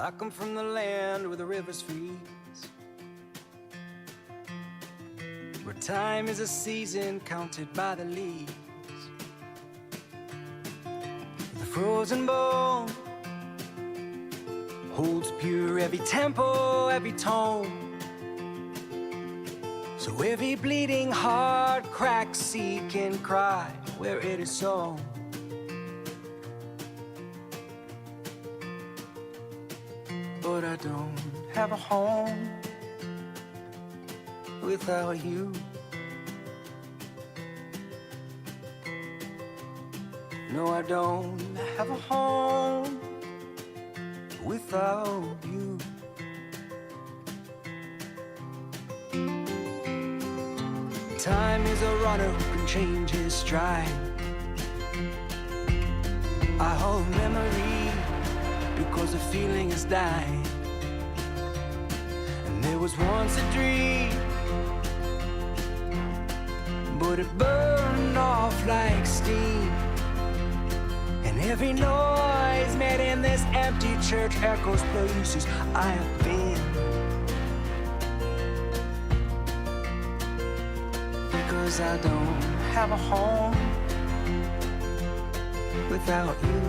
I come from the land where the rivers freeze, where time is a season counted by the leaves. The frozen bone holds pure every tempo, every tone. So every bleeding heart cracks, seek and cry where it is sown. But I don't have a home without you. No, I don't have a home without you. Time is a runner who can change his stride. I hold memory because the feeling has died. And there was once a dream, but it burned off like steam. And every noise made in this empty church echoes places I have been. Because I don't have a home without you.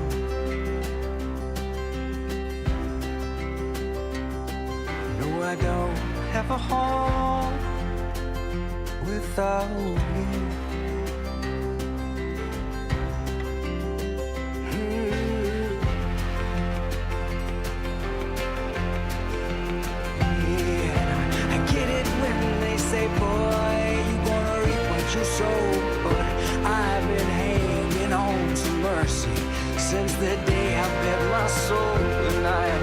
No, I don't have a home without you. Yeah, I get it when they say, boy, you gonna reap what you sow. But I've been hanging on to mercy since the day I bet my soul. And I am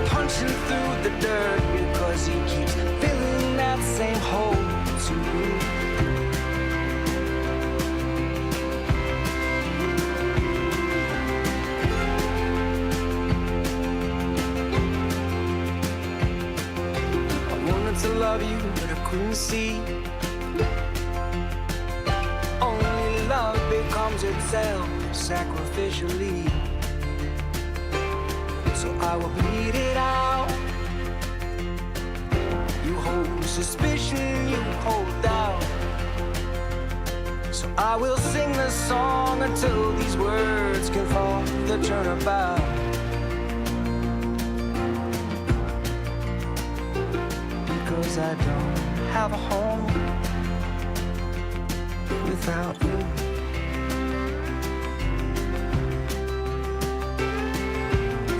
punching through the dirt because he keeps filling that same hole too. I wanted to love you, but I couldn't see. Only love becomes itself sacrificially. So I will bleed it out. You hold suspicion, you hold doubt. So I will sing the song until these words can fall the turnabout. Because I don't have a home without you.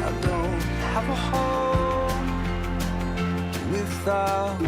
I don't have a home without you.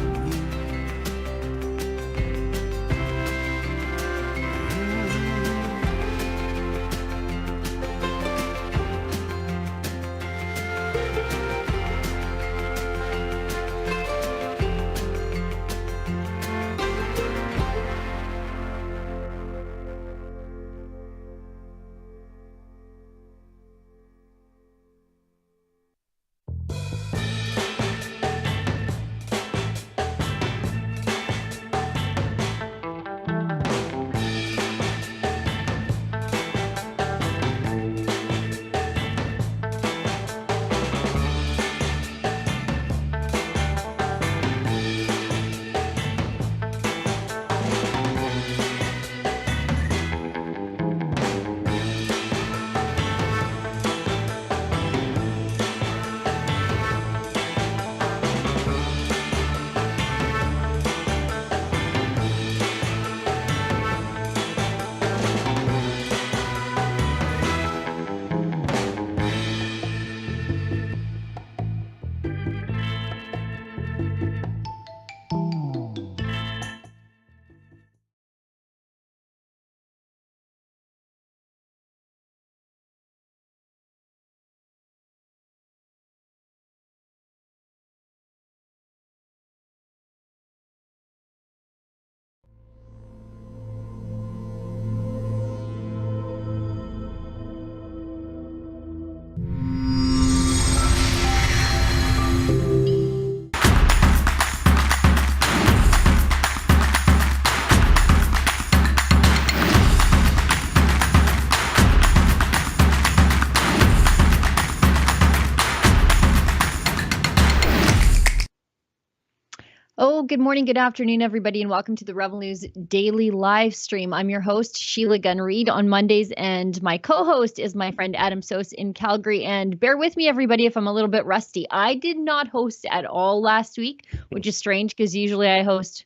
good morning, good afternoon, everybody, and welcome to the Rebel News Daily Live Stream. I'm your host, Sheila Gunn-Reid, on Mondays, and my co-host is my friend Adam Sos in Calgary. And bear with me, everybody, if I'm a little bit rusty. I did not host at all last week, which is strange because usually I host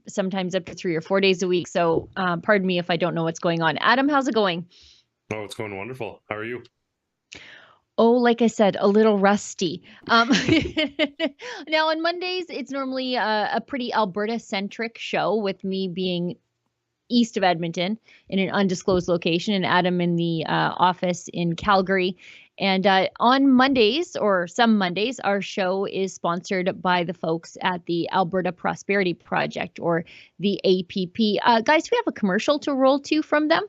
sometimes up to 3 or 4 days a week. So pardon me if I don't know what's going on. Adam, how's it going? Oh, it's going wonderful. How are you? Oh, like I said, a little rusty. Now on Mondays, it's normally a pretty Alberta-centric show with me being east of Edmonton in an undisclosed location and Adam in the office in Calgary. And on Mondays, or some Mondays, our show is sponsored by the folks at the Alberta Prosperity Project, or the APP. Guys, do we have a commercial to roll to from them?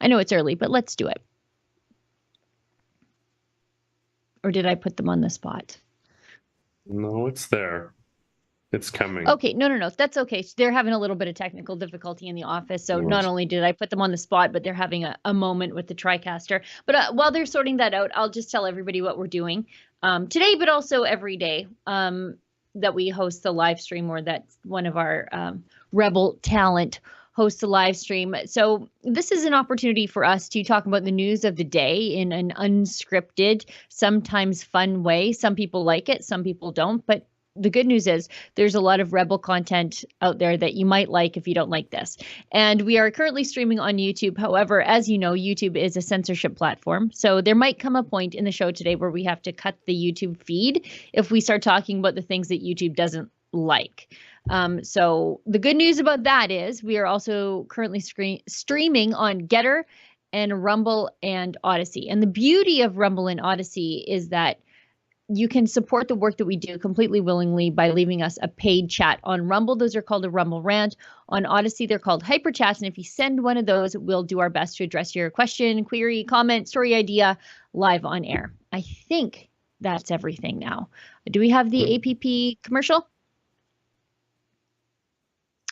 I know it's early, but let's do it. Or did I put them on the spot? No, it's there. It's coming. Okay, no. That's okay. They're having a little bit of technical difficulty in the office. So not only did I put them on the spot, but they're having a moment with the TriCaster. But while they're sorting that out, I'll just tell everybody what we're doing today, but also every day that we host the live stream, or that one of our Rebel talent host a live stream. So this is an opportunity for us to talk about the news of the day in an unscripted, sometimes fun way. Some people like it, some people don't. But the good news is there's a lot of Rebel content out there that you might like if you don't like this. And we are currently streaming on YouTube. However, as you know, YouTube is a censorship platform. So there might come a point in the show today where we have to cut the YouTube feed if we start talking about the things that YouTube doesn't like. So the good news about that is we are also currently streaming on Getter and Rumble and Odyssey. And the beauty of Rumble and Odyssey is that you can support the work that we do completely willingly by leaving us a paid chat. On Rumble, those are called a Rumble Rant. On Odyssey, they're called Hyper Chats. And if you send one of those, we'll do our best to address your question, query, comment, story idea live on air. I think that's everything now. Do we have the APP commercial?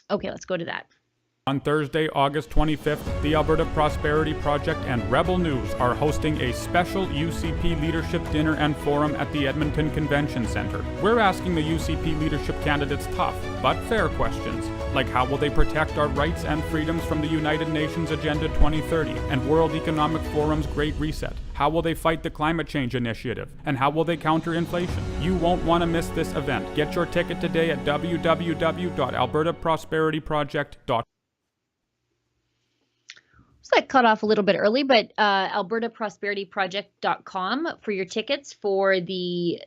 Okay, let's go to that. On Thursday, August 25th, the Alberta Prosperity Project and Rebel News are hosting a special UCP leadership dinner and forum at the Edmonton Convention Centre. We're asking the UCP leadership candidates tough but fair questions, like how will they protect our rights and freedoms from the United Nations Agenda 2030 and World Economic Forum's Great Reset? How will they fight the climate change initiative? And how will they counter inflation? You won't want to miss this event. Get your ticket today at www.albertaprosperityproject.com. So that cut off a little bit early, but albertaprosperityproject.com for your tickets for the,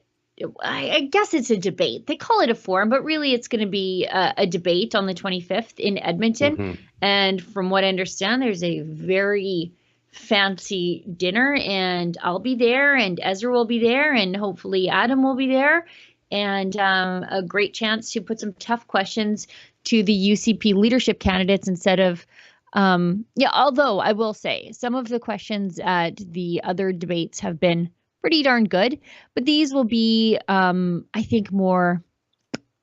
I guess it's a debate. They call it a forum, but really it's going to be a debate on the 25th in Edmonton. Mm-hmm. And from what I understand, there's a very fancy dinner, and I'll be there, and Ezra will be there, and hopefully Adam will be there, and a great chance to put some tough questions to the UCP leadership candidates instead of although I will say some of the questions at the other debates have been pretty darn good, but these will be, I think, more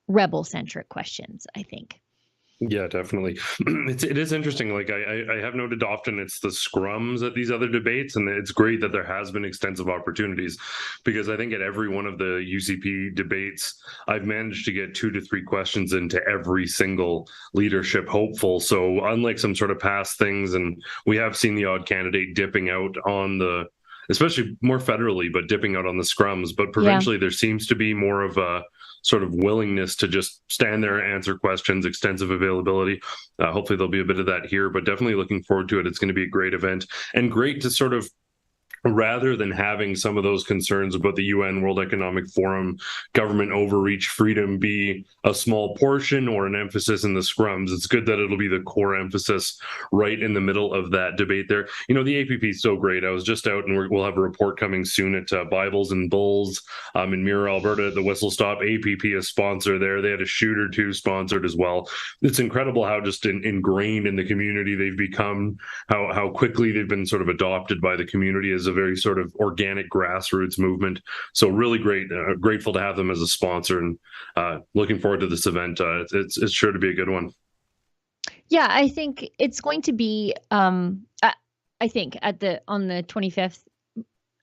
Rebel-centric questions, I think. Yeah, definitely. It is interesting. Like I have noted often it's the scrums at these other debates, and it's great that there has been extensive opportunities, because I think at every one of the UCP debates, I've managed to get 2 to 3 questions into every single leadership hopeful. So unlike some sort of past things, and we have seen the odd candidate dipping out on the, especially more federally, but dipping out on the scrums, but provincially there seems to be more of a sort of willingness to just stand there and answer questions, extensive availability. Hopefully there'll be a bit of that here, but definitely looking forward to it. It's going to be a great event, and great to sort of, rather than having some of those concerns about the UN, World Economic Forum, government overreach, freedom be a small portion or an emphasis in the scrums, it's good that it'll be the core emphasis right in the middle of that debate there. You know, the APP is so great. I was just out, and we'll have a report coming soon at Bibles and Bulls in Mirror, Alberta, at the Whistle Stop. APP is sponsor there. They had a shoot or two sponsored as well. It's incredible how just ingrained in the community they've become, how quickly they've been sort of adopted by the community as a very sort of organic grassroots movement. So really great, grateful to have them as a sponsor, and looking forward to this event. It's sure to be a good one. Yeah, I think it's going to be, I think on the 25th,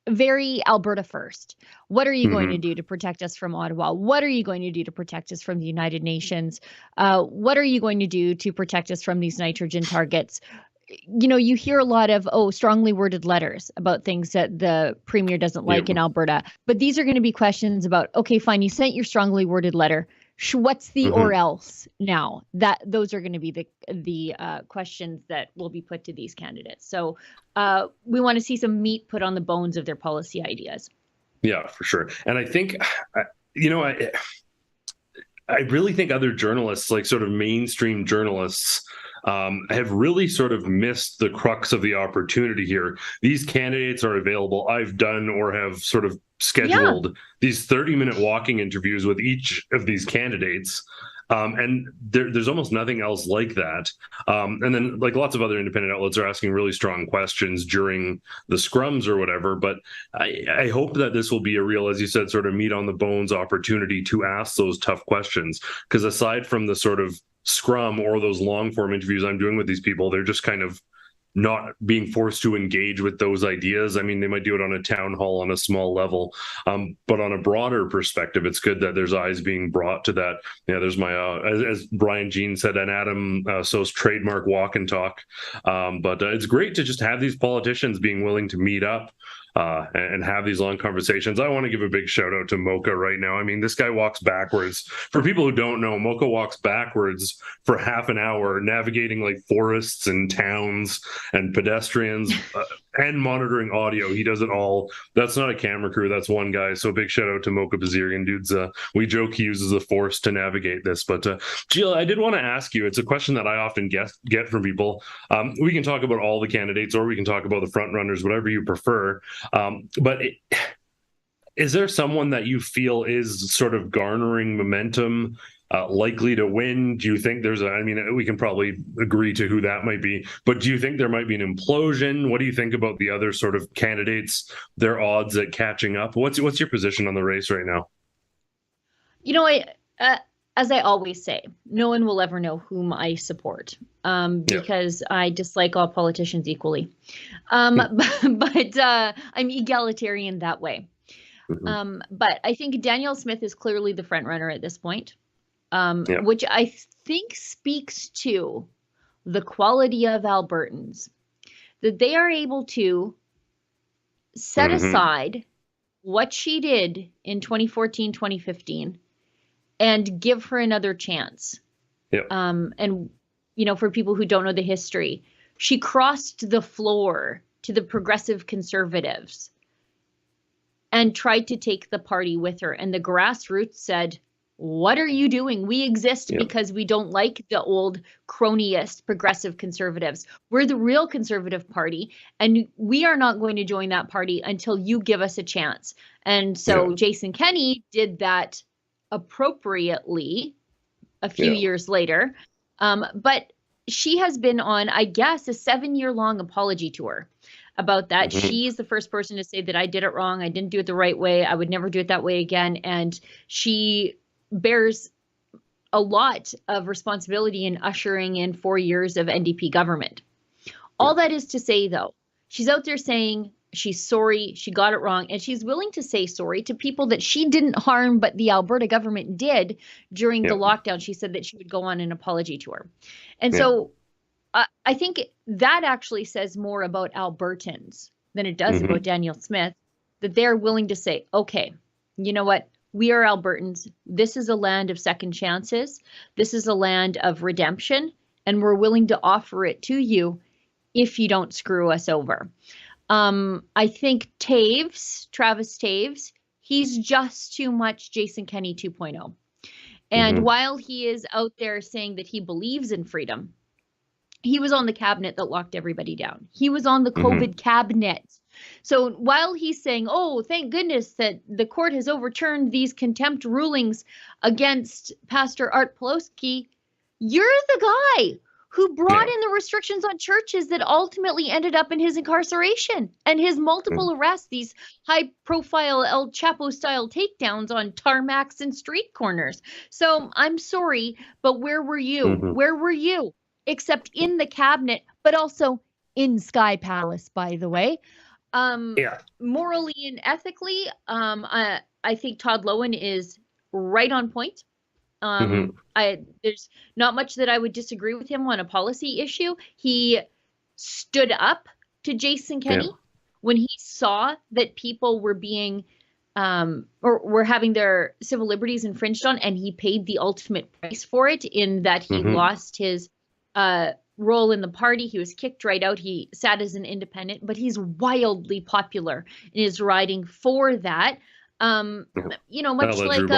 very Alberta first. What are you going to Mhm. do to protect us from Ottawa? What are you going to do to protect us from the United Nations? What are you going to do to protect us from these nitrogen targets? You know, you hear a lot of, strongly worded letters about things that the premier doesn't like in Yep. Alberta. But these are going to be questions about, okay, fine, you sent your strongly worded letter. What's the or Mhm. else now? Those are going to be the questions that will be put to these candidates. So we want to see some meat put on the bones of their policy ideas. Yeah, for sure. And I think, you know, I really think other journalists, like sort of mainstream journalists, have really sort of missed the crux of the opportunity here. These candidates are available. I've done or have sort of scheduled these 30-minute walking interviews with each of these candidates. And there's almost nothing else like that. And then, like, lots of other independent outlets are asking really strong questions during the scrums or whatever. But I hope that this will be a real, as you said, sort of meat on the bones opportunity to ask those tough questions. Because aside from the sort of scrum or those long form interviews I'm doing with these people, they're just kind of not being forced to engage with those ideas. I mean, they might do it on a town hall on a small level, but on a broader perspective, it's good that there's eyes being brought to that. Yeah, there's my, as Brian Jean said, an Adam So's trademark walk and talk. But it's great to just have these politicians being willing to meet up and have these long conversations. I want to give a big shout out to Mocha right now. I mean, this guy walks backwards. For people who don't know, Mocha walks backwards for half an hour, navigating like forests and towns and pedestrians and monitoring audio. He does it all. That's not a camera crew. That's one guy. So big shout out to Mocha Bazirian, dudes. We joke he uses the force to navigate this. But Jill, I did want to ask you, it's a question that I often get from people. We can talk about all the candidates or we can talk about the front runners, whatever you prefer. Is there someone that you feel is sort of garnering momentum, likely to win? Do you think there's I mean, we can probably agree to who that might be, but do you think there might be an implosion? What do you think about the other sort of candidates, their odds at catching up? What's your position on the race right now? You know, as I always say, no one will ever know whom I support because I dislike all politicians equally. But I'm egalitarian that way. Mm-hmm. But I think Danielle Smith is clearly the front runner at this point, Yeah. which I think speaks to the quality of Albertans, that they are able to set Mm-hmm. aside what she did in 2014, 2015 and give her another chance. Yeah. And, you know, for people who don't know the history, she crossed the floor to the progressive conservatives and tried to take the party with her. And the grassroots said, what are you doing? We exist because we don't like the old cronyist progressive conservatives. We're the real conservative party, and we are not going to join that party until you give us a chance. And so Jason Kenney did that appropriately a few years later. But she has been on, I guess, a 7-year-long apology tour about that. Mm-hmm. She is the first person to say that I did it wrong. I didn't do it the right way. I would never do it that way again. And she bears a lot of responsibility in ushering in 4 years of NDP government. All that is to say, though, she's out there saying she's sorry, she got it wrong, and she's willing to say sorry to people that she didn't harm, but the Alberta government did during the lockdown. She said that she would go on an apology tour. And so I think that actually says more about Albertans than it does about Danielle Smith, that they're willing to say, okay, you know what? We are Albertans. This is a land of second chances. This is a land of redemption, and we're willing to offer it to you if you don't screw us over. I think Travis Taves, he's just too much Jason Kenney 2.0. And while he is out there saying that he believes in freedom, he was on the cabinet that locked everybody down. He was on the COVID cabinet. So while he's saying, oh, thank goodness that the court has overturned these contempt rulings against Pastor Art Pawlowski, you're the guy who brought in the restrictions on churches that ultimately ended up in his incarceration and his multiple arrests, these high-profile El Chapo-style takedowns on tarmacs and street corners. So I'm sorry, but where were you? Where were you? Except in the cabinet, but also in Sky Palace, by the way. Yeah. Morally and ethically, I think Todd Loewen is right on point. There's not much that I would disagree with him on a policy issue. He stood up to Jason Kenney when he saw that people were being or were having their civil liberties infringed on, and he paid the ultimate price for it in that he lost his role in the party. He was kicked right out. He sat as an independent, but he's wildly popular and is riding for that. Much like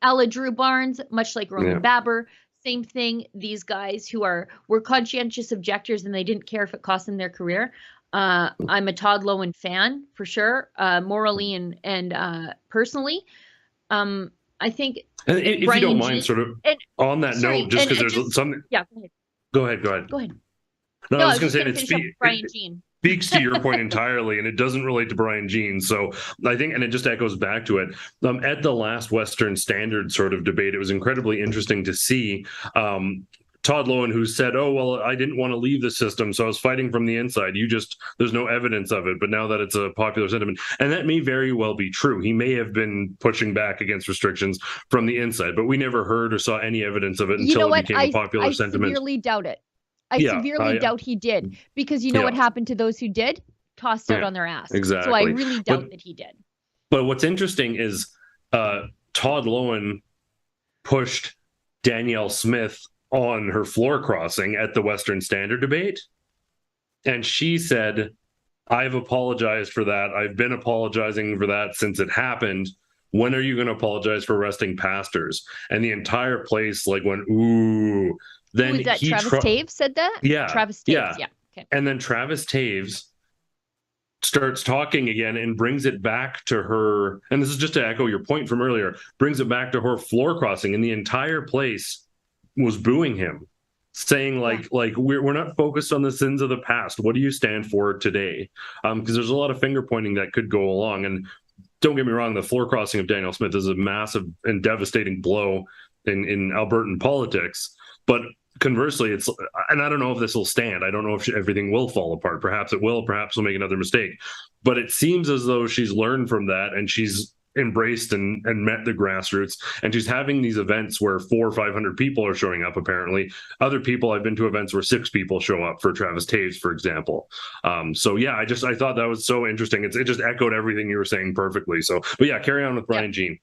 Ella Drew Barnes, much like Roman Baber, same thing. These guys who were conscientious objectors and they didn't care if it cost them their career. I'm a Todd Loewen fan for sure, morally and personally. I think, and if you don't mind, sort of on that note, just because there's something. Yeah, go ahead. Go ahead. No, I was going to say Brian Jean speaks to your point entirely, and it doesn't relate to Brian Jean. So I think, and it just echoes back to it. At the last Western Standard sort of debate, it was incredibly interesting to see Todd Loewen, who said, "Oh, well, I didn't want to leave the system, so I was fighting from the inside. There's no evidence of it, but now that it's a popular sentiment," and that may very well be true. He may have been pushing back against restrictions from the inside, but we never heard or saw any evidence of it until it became a popular sentiment. I severely doubt it. I severely doubt he did, because you know what happened to those who did? Tossed out on their ass. Exactly. So I really doubt that he did. But what's interesting is Todd Loewen pushed Danielle Smith on her floor crossing at the Western Standard debate. And she said, "I've apologized for that. I've been apologizing for that since it happened. When are you going to apologize for arresting pastors?" And the entire place went, ooh. Then was that Travis Taves said that? Yeah. Travis Taves, yeah. Okay. And then Travis Taves starts talking again and brings it back to her. And this is just to echo your point from earlier, brings it back to her floor crossing. And the entire place was booing him, saying we're not focused on the sins of the past. What do you stand for today? Because there's a lot of finger pointing that could go along. And don't get me wrong, the floor crossing of Danielle Smith is a massive and devastating blow in Albertan politics. But conversely, and I don't know if this will stand. I don't know if everything will fall apart. Perhaps it will. Perhaps we'll make another mistake. But it seems as though she's learned from that, and she's embraced and met the grassroots, and she's having these events where 400 or 500 people are showing up. Apparently, other people, I've been to events where 6 people show up for Travis Taves, for example. So yeah, I thought that was so interesting. It just echoed everything you were saying perfectly. So, but yeah, carry on with Brian Jean.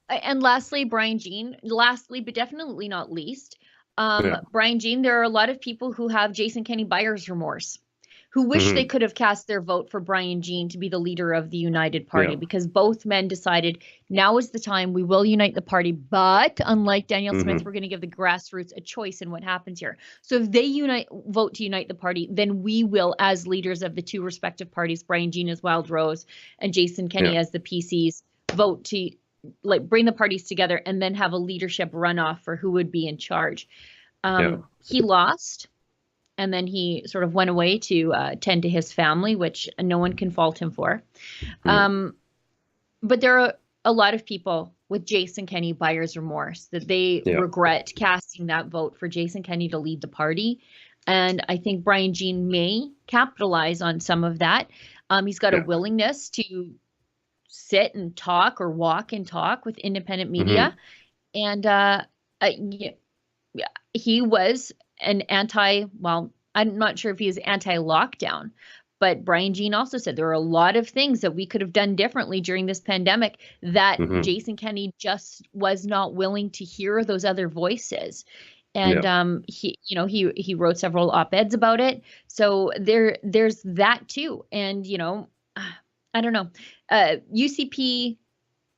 And lastly, Brian Jean. Lastly, but definitely not least, Brian Jean. There are a lot of people who have Jason Kenney buyer's remorse, who wish they could have cast their vote for Brian Jean to be the leader of the United Party, because both men decided now is the time, we will unite the party. But unlike Danielle Smith, we're going to give the grassroots a choice in what happens here. So if they vote to unite the party, then we will, as leaders of the two respective parties, Brian Jean as Wild Rose and Jason Kenney as the PCs, vote to bring the parties together and then have a leadership runoff for who would be in charge. He lost. And then he sort of went away to tend to his family, which no one can fault him for. But there are a lot of people with Jason Kenney buyer's remorse that they regret casting that vote for Jason Kenney to lead the party. And I think Brian Jean may capitalize on some of that. He's got a willingness to sit and talk or walk and talk with independent media. And he was an I'm not sure if he is anti-lockdown, but Brian Jean also said there are a lot of things that we could have done differently during this pandemic that Jason Kenney just was not willing to hear those other voices. And he wrote several op-eds about it. So there's that too. And I don't know, UCP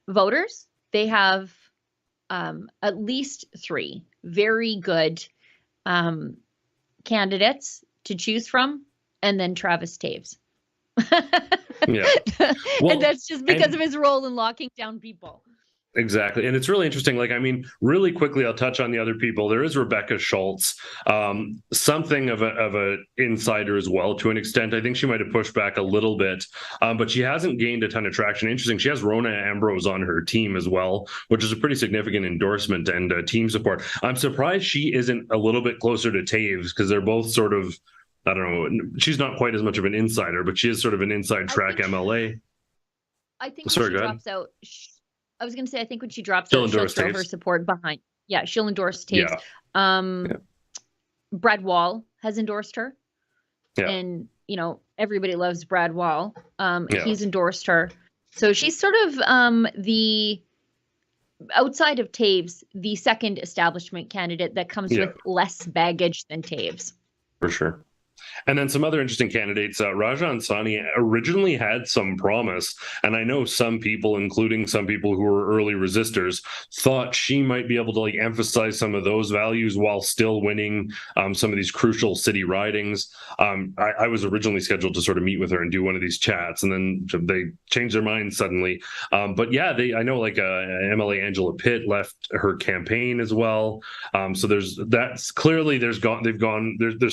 voters, they have at least 3 very good candidates to choose from, and then Travis Taves. And that's just because of his role in locking down people. Exactly. And it's really interesting. Really quickly, I'll touch on the other people. There is Rebecca Schultz, something of a insider as well, to an extent. I think she might have pushed back a little bit, but she hasn't gained a ton of traction. Interesting. She has Rona Ambrose on her team as well, which is a pretty significant endorsement and team support. I'm surprised she isn't a little bit closer to Taves, because they're both sort of I don't know. She's not quite as much of an insider, but she is sort of an inside track MLA. I think Sorry, when she go ahead. drops out, I was going to say, I think when she drops She'll out, she'll endorse throw Taves. her support behind. Yeah, she'll endorse Taves. Yeah. Brad Wall has endorsed her. Yeah. And, you know, everybody loves Brad Wall. Yeah. He's endorsed her. So she's sort of the, outside of Taves, the second establishment candidate that comes with less baggage than Taves. For sure. And then some other interesting candidates. Rajan Sani originally had some promise, and I know some people, including some people who were early resistors, thought she might be able to like emphasize some of those values while still winning some of these crucial city ridings. I was originally scheduled to sort of meet with her and do one of these chats, and then they changed their mind suddenly. But yeah, I know like MLA Angela Pitt left her campaign as well. So there's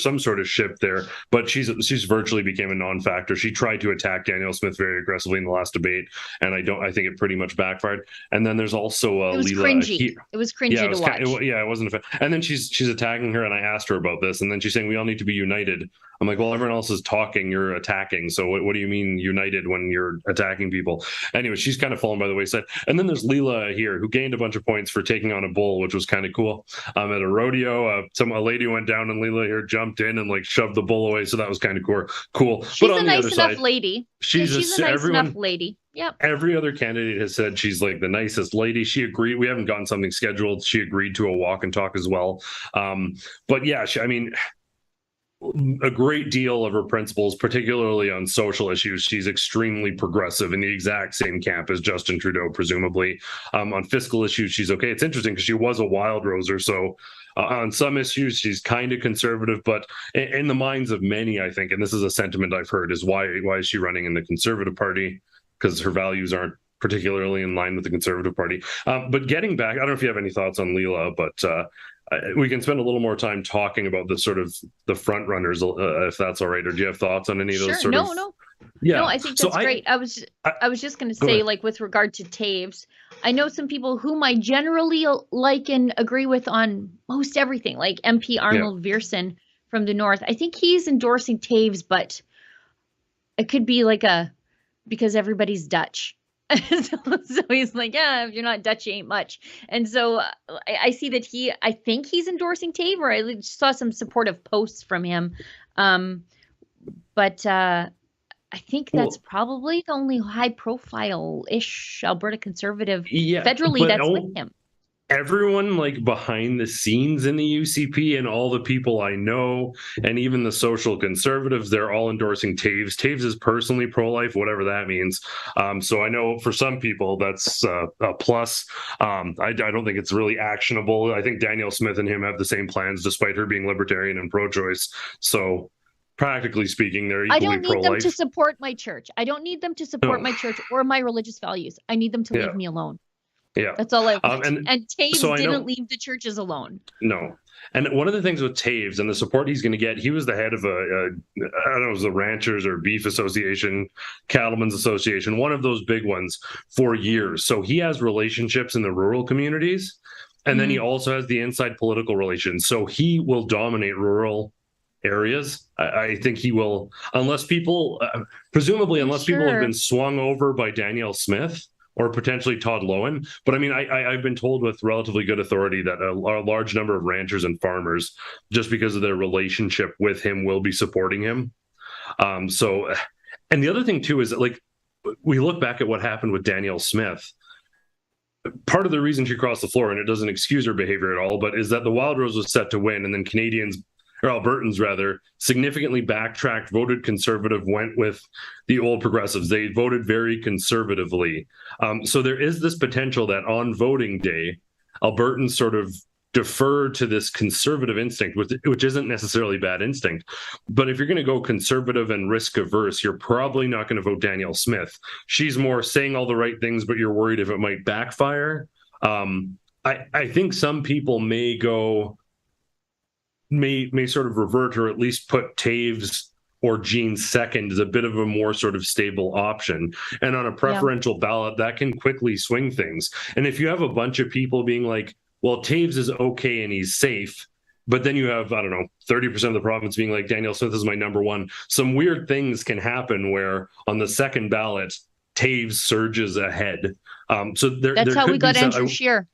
some sort of shift there. But she's virtually became a non-factor. She tried to attack Danielle Smith very aggressively in the last debate, and I think it pretty much backfired. And then there's also it was Leela. Cringy. It was cringy to watch. It wasn't a fan. And then she's attacking her, and I asked her about this, and then she's saying we all need to be united. I'm like, well, everyone else is talking, you're attacking. So what do you mean united when you're attacking people? Anyway, she's kind of fallen by the wayside. And then there's Leela here, who gained a bunch of points for taking on a bull, which was kind of cool. At a rodeo, a lady went down, and Leela here jumped in and like shoved the bull away. So that was kind of cool. She's but on a nice the other enough side, lady. She's a nice enough lady. Yep. Every other candidate has said she's like the nicest lady. She agreed. We haven't gotten something scheduled. She agreed to a walk and talk as well. But yeah, a great deal of her principles, particularly on social issues. She's extremely progressive in the exact same camp as Justin Trudeau, presumably. On fiscal issues, she's okay. It's interesting because she was a wild roser. So on some issues, she's kind of conservative, but in the minds of many, I think, and this is a sentiment I've heard, is why is she running in the Conservative Party? Because her values aren't particularly in line with the Conservative Party. But getting back, I don't know if you have any thoughts on Leela, but we can spend a little more time talking about the front runners, if that's all right. Or do you have thoughts on any of those? No. Yeah. No, I think that's great. I was just going to say, like, with regard to Taves, I know some people whom I generally like and agree with on most everything, like MP Arnold Viersen from the North. I think he's endorsing Taves, but it could be like because everybody's Dutch. so he's like, yeah, if you're not Dutch, you ain't much. And so I see that I think he's endorsing Taves, or I saw some supportive posts from him. But I think that's probably the only high profile-ish Alberta Conservative federally that's with him. Everyone like behind the scenes in the UCP and all the people I know, and even the social conservatives, they're all endorsing Taves. Taves is personally pro-life, whatever that means. So I know for some people that's a plus. I don't think it's really actionable. I think Danielle Smith and him have the same plans, despite her being libertarian and pro-choice. So practically speaking, they're equally pro-life. I don't need them to support my church. I don't need them to support my church or my religious values. I need them to leave me alone. Yeah, that's all I want. And Taves didn't leave the churches alone. No. And one of the things with Taves and the support he's going to get, he was the head of I don't know, it was the Ranchers or Beef Association, Cattlemen's Association, one of those big ones for years. So he has relationships in the rural communities. And then he also has the inside political relations. So he will dominate rural areas. I think he will, unless people people have been swung over by Danielle Smith or potentially Todd Loewen. But I mean, I've been told with relatively good authority that a large number of ranchers and farmers, just because of their relationship with him, will be supporting him. And the other thing too is that, like, we look back at what happened with Danielle Smith. Part of the reason she crossed the floor, and it doesn't excuse her behavior at all, but is that the Wild Rose was set to win, and then Albertans rather, significantly backtracked, voted conservative, went with the old progressives. They voted very conservatively. So there is this potential that on voting day, Albertans sort of defer to this conservative instinct, which isn't necessarily bad instinct. But if you're going to go conservative and risk averse, you're probably not going to vote Danielle Smith. She's more saying all the right things, but you're worried if it might backfire. I think some people may sort of revert, or at least put Taves or Jean second as a bit of a more sort of stable option. And on a preferential ballot, that can quickly swing things. And if you have a bunch of people being like, well, Taves is okay and he's safe, But then you have, I don't know, 30% of the province being like, Danielle Smith is my number one. Some weird things can happen where on the second ballot, Taves surges ahead. So That's how we got Andrew Scheer.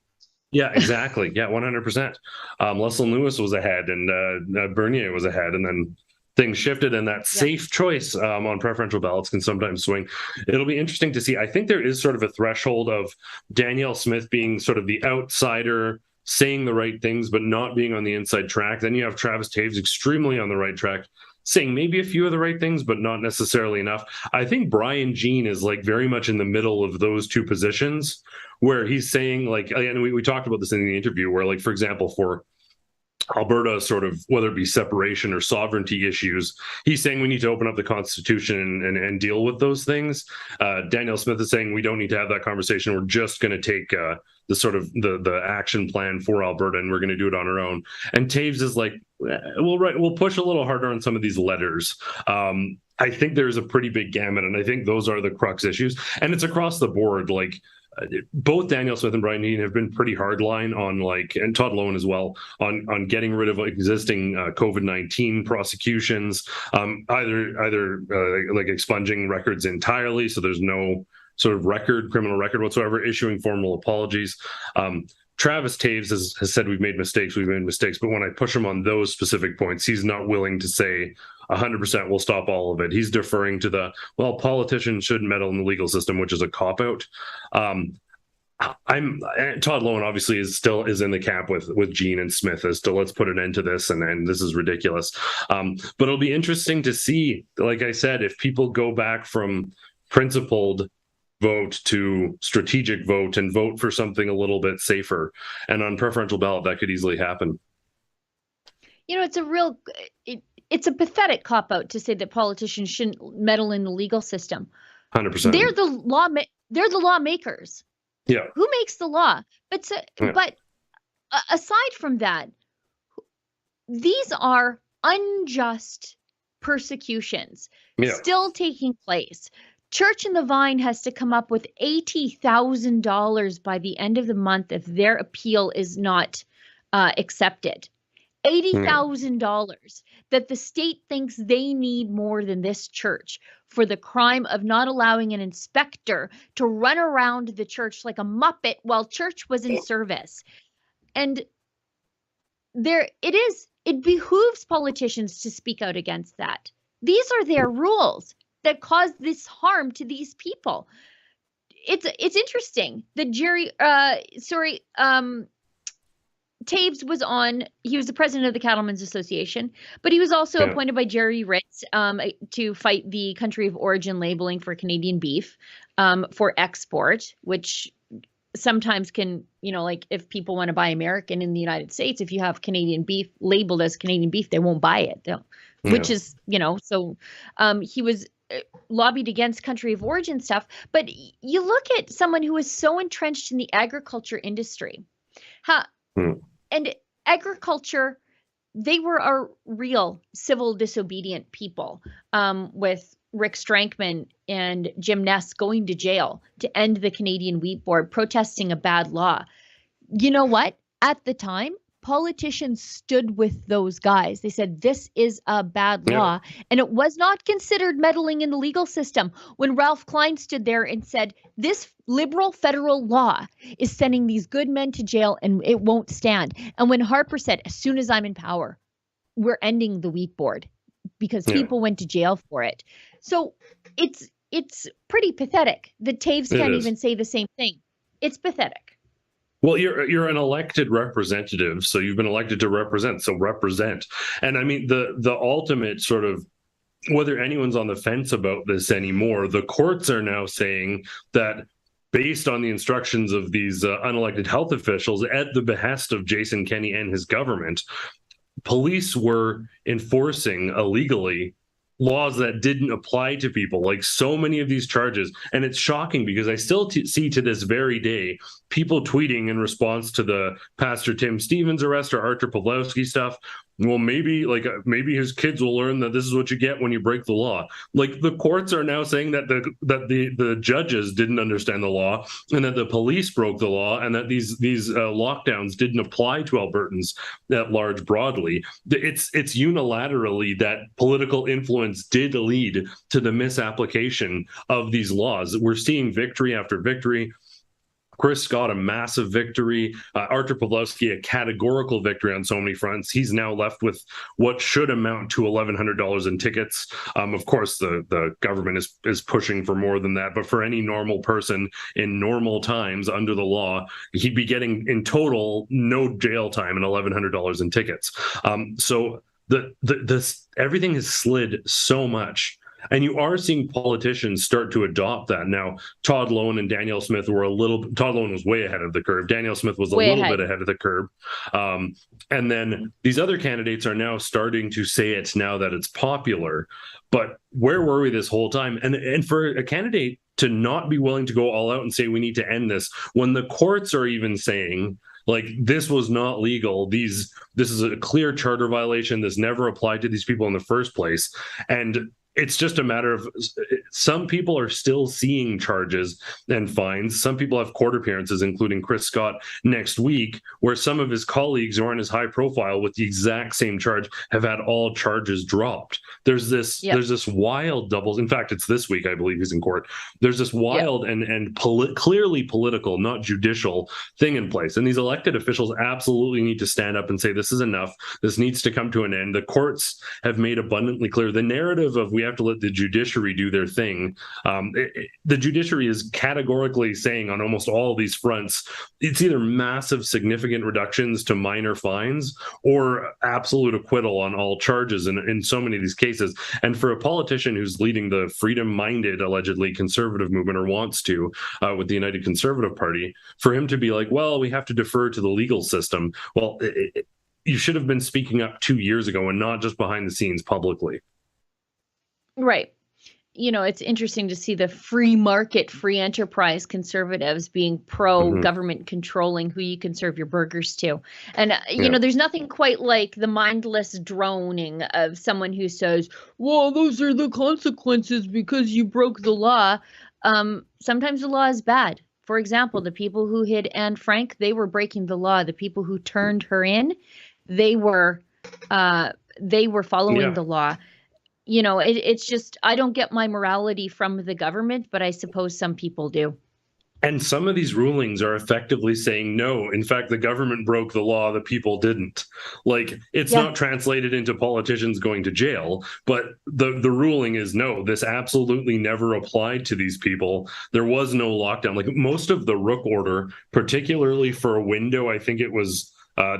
Yeah, exactly. Yeah, 100%. Leslie Lewis was ahead, and Bernier was ahead, and then things shifted, and that safe choice on preferential ballots can sometimes swing. It'll be interesting to see. I think there is sort of a threshold of Danielle Smith being sort of the outsider, saying the right things, but not being on the inside track. Then you have Travis Taves extremely on the right track, saying maybe a few of the right things, but not necessarily enough. I think Brian Jean is like very much in the middle of those two positions, where he's saying like, and we talked about this in the interview, where like, for example, for Alberta, sort of whether it be separation or sovereignty issues, he's saying we need to open up the Constitution and deal with those things. Danielle Smith is saying we don't need to have that conversation. We're just going to take the sort of the action plan for Alberta, and we're going to do it on our own. And Taves is like, we'll push a little harder on some of these letters. I think there's a pretty big gamut, and I think those are the crux issues. And it's across the board. Like, both Danielle Smith and Brian Dean have been pretty hardline on, like, and Todd Lowen as well, on getting rid of existing COVID-19 prosecutions, either like expunging records entirely, so there's no sort of criminal record whatsoever, issuing formal apologies. Travis Taves has said we've made mistakes, but when I push him on those specific points, he's not willing to say 100% will stop all of it. He's deferring to politicians shouldn't meddle in the legal system, which is a cop-out. Todd Lowen obviously is in the camp with Jean and Smith as to let's put an end to this, and this is ridiculous. But it'll be interesting to see, like I said, if people go back from principled vote to strategic vote and vote for something a little bit safer. And on preferential ballot, that could easily happen. You know, it's a pathetic cop-out to say that politicians shouldn't meddle in the legal system. 100%. They're the lawmakers. Yeah. Who makes the law? But aside from that, these are unjust persecutions still taking place. Church and the Vine has to come up with $80,000 by the end of the month if their appeal is not accepted. $80,000 that the state thinks they need more than this church for the crime of not allowing an inspector to run around the church like a muppet while church was in service. And it behooves politicians to speak out against that. These are their rules that cause this harm to these people. It's interesting that Taves was he was the president of the Cattlemen's Association, but he was also appointed by Jerry Ritz to fight the country of origin labeling for Canadian beef for export, which sometimes can, like if people want to buy American in the United States, if you have Canadian beef labeled as Canadian beef, they won't buy it, which is, so he was lobbied against country of origin stuff. But you look at someone who is so entrenched in the agriculture industry, and agriculture, they were a real civil disobedient people, with Rick Strankman and Jim Ness going to jail to end the Canadian Wheat Board, protesting a bad law. You know what? At the time, politicians stood with those guys. They said, this is a bad law. And it was not considered meddling in the legal system when Ralph Klein stood there and said, this liberal federal law is sending these good men to jail and it won't stand. And when Harper said, as soon as I'm in power, we're ending the Wheat Board because people went to jail for it. So it's pretty pathetic that Taves can't even say the same thing. It's pathetic. Well, you're an elected representative, so you've been elected to represent, so represent. And I mean, the ultimate sort of, whether anyone's on the fence about this anymore, the courts are now saying that based on the instructions of these unelected health officials at the behest of Jason Kenney and his government, police were enforcing illegally laws that didn't apply to people, like so many of these charges. And it's shocking because I still see to this very day people tweeting in response to the Pastor Tim Stevens arrest or Artur Pawlowski stuff, well, maybe his kids will learn that this is what you get when you break the law. Like, the courts are now saying that the judges didn't understand the law, and that the police broke the law, and that these lockdowns didn't apply to Albertans at large broadly. It's unilaterally that political influence did lead to the misapplication of these laws. We're seeing victory after victory. Chris Scott, a massive victory. Artur Pawlowski, a categorical victory on so many fronts. He's now left with what should amount to $1,100 in tickets. Of course, the government is pushing for more than that, but for any normal person in normal times under the law, he'd be getting in total no jail time and $1,100 in tickets. So everything has slid so much. And you are seeing politicians start to adopt that. Now, Todd Loan and Danielle Smith were Todd Loan was way ahead of the curve. Danielle Smith was a little bit ahead of the curve. And then these other candidates are now starting to say it now that it's popular. But where were we this whole time? And for a candidate to not be willing to go all out and say, we need to end this, when the courts are even saying, like, this was not legal. This is a clear charter violation. This never applied to these people in the first place. And it's just a matter of, some people are still seeing charges and fines. Some people have court appearances, including Chris Scott next week, where some of his colleagues who aren't as high profile with the exact same charge have had all charges dropped. There's this wild doubles. In fact, it's this week, I believe he's in court. There's this wild and clearly political, not judicial thing in place. And these elected officials absolutely need to stand up and say, this is enough. This needs to come to an end. The courts have made abundantly clear the narrative of we have to let the judiciary do their thing. The judiciary is categorically saying on almost all these fronts, it's either massive, significant reductions to minor fines or absolute acquittal on all charges in so many of these cases. And for a politician who's leading the freedom-minded, allegedly conservative movement, or wants to, with the United Conservative Party, for him to be like, well, we have to defer to the legal system. Well, you should have been speaking up 2 years ago and not just behind the scenes publicly. Right. You know, it's interesting to see the free market, free enterprise conservatives being pro-government controlling who you can serve your burgers to. And, you know, there's nothing quite like the mindless droning of someone who says, well, those are the consequences because you broke the law. Sometimes the law is bad. For example, the people who hid Anne Frank, they were breaking the law. The people who turned her in, they were following the law. You know, it's just, I don't get my morality from the government, but I suppose some people do. And some of these rulings are effectively saying, no, in fact, the government broke the law, the people didn't. Like, it's not translated into politicians going to jail, but the ruling is, no, this absolutely never applied to these people. There was no lockdown. Like, most of the Rook order, particularly for a window, I think it was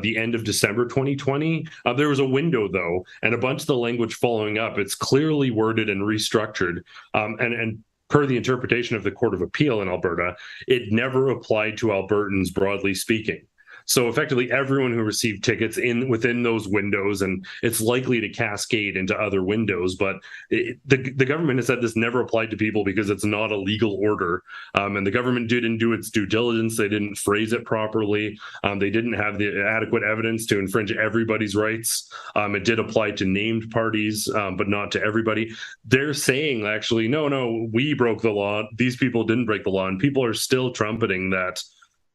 the end of December 2020. There was a window, though, and a bunch of the language following up, it's clearly worded and restructured. And per the interpretation of the Court of Appeal in Alberta, it never applied to Albertans, broadly speaking. So effectively, everyone who received tickets within those windows, and it's likely to cascade into other windows. But the government has said this never applied to people because it's not a legal order. And the government didn't do its due diligence. They didn't phrase it properly. They didn't have the adequate evidence to infringe everybody's rights. It did apply to named parties, but not to everybody. They're saying, actually, no, we broke the law. These people didn't break the law. And people are still trumpeting that.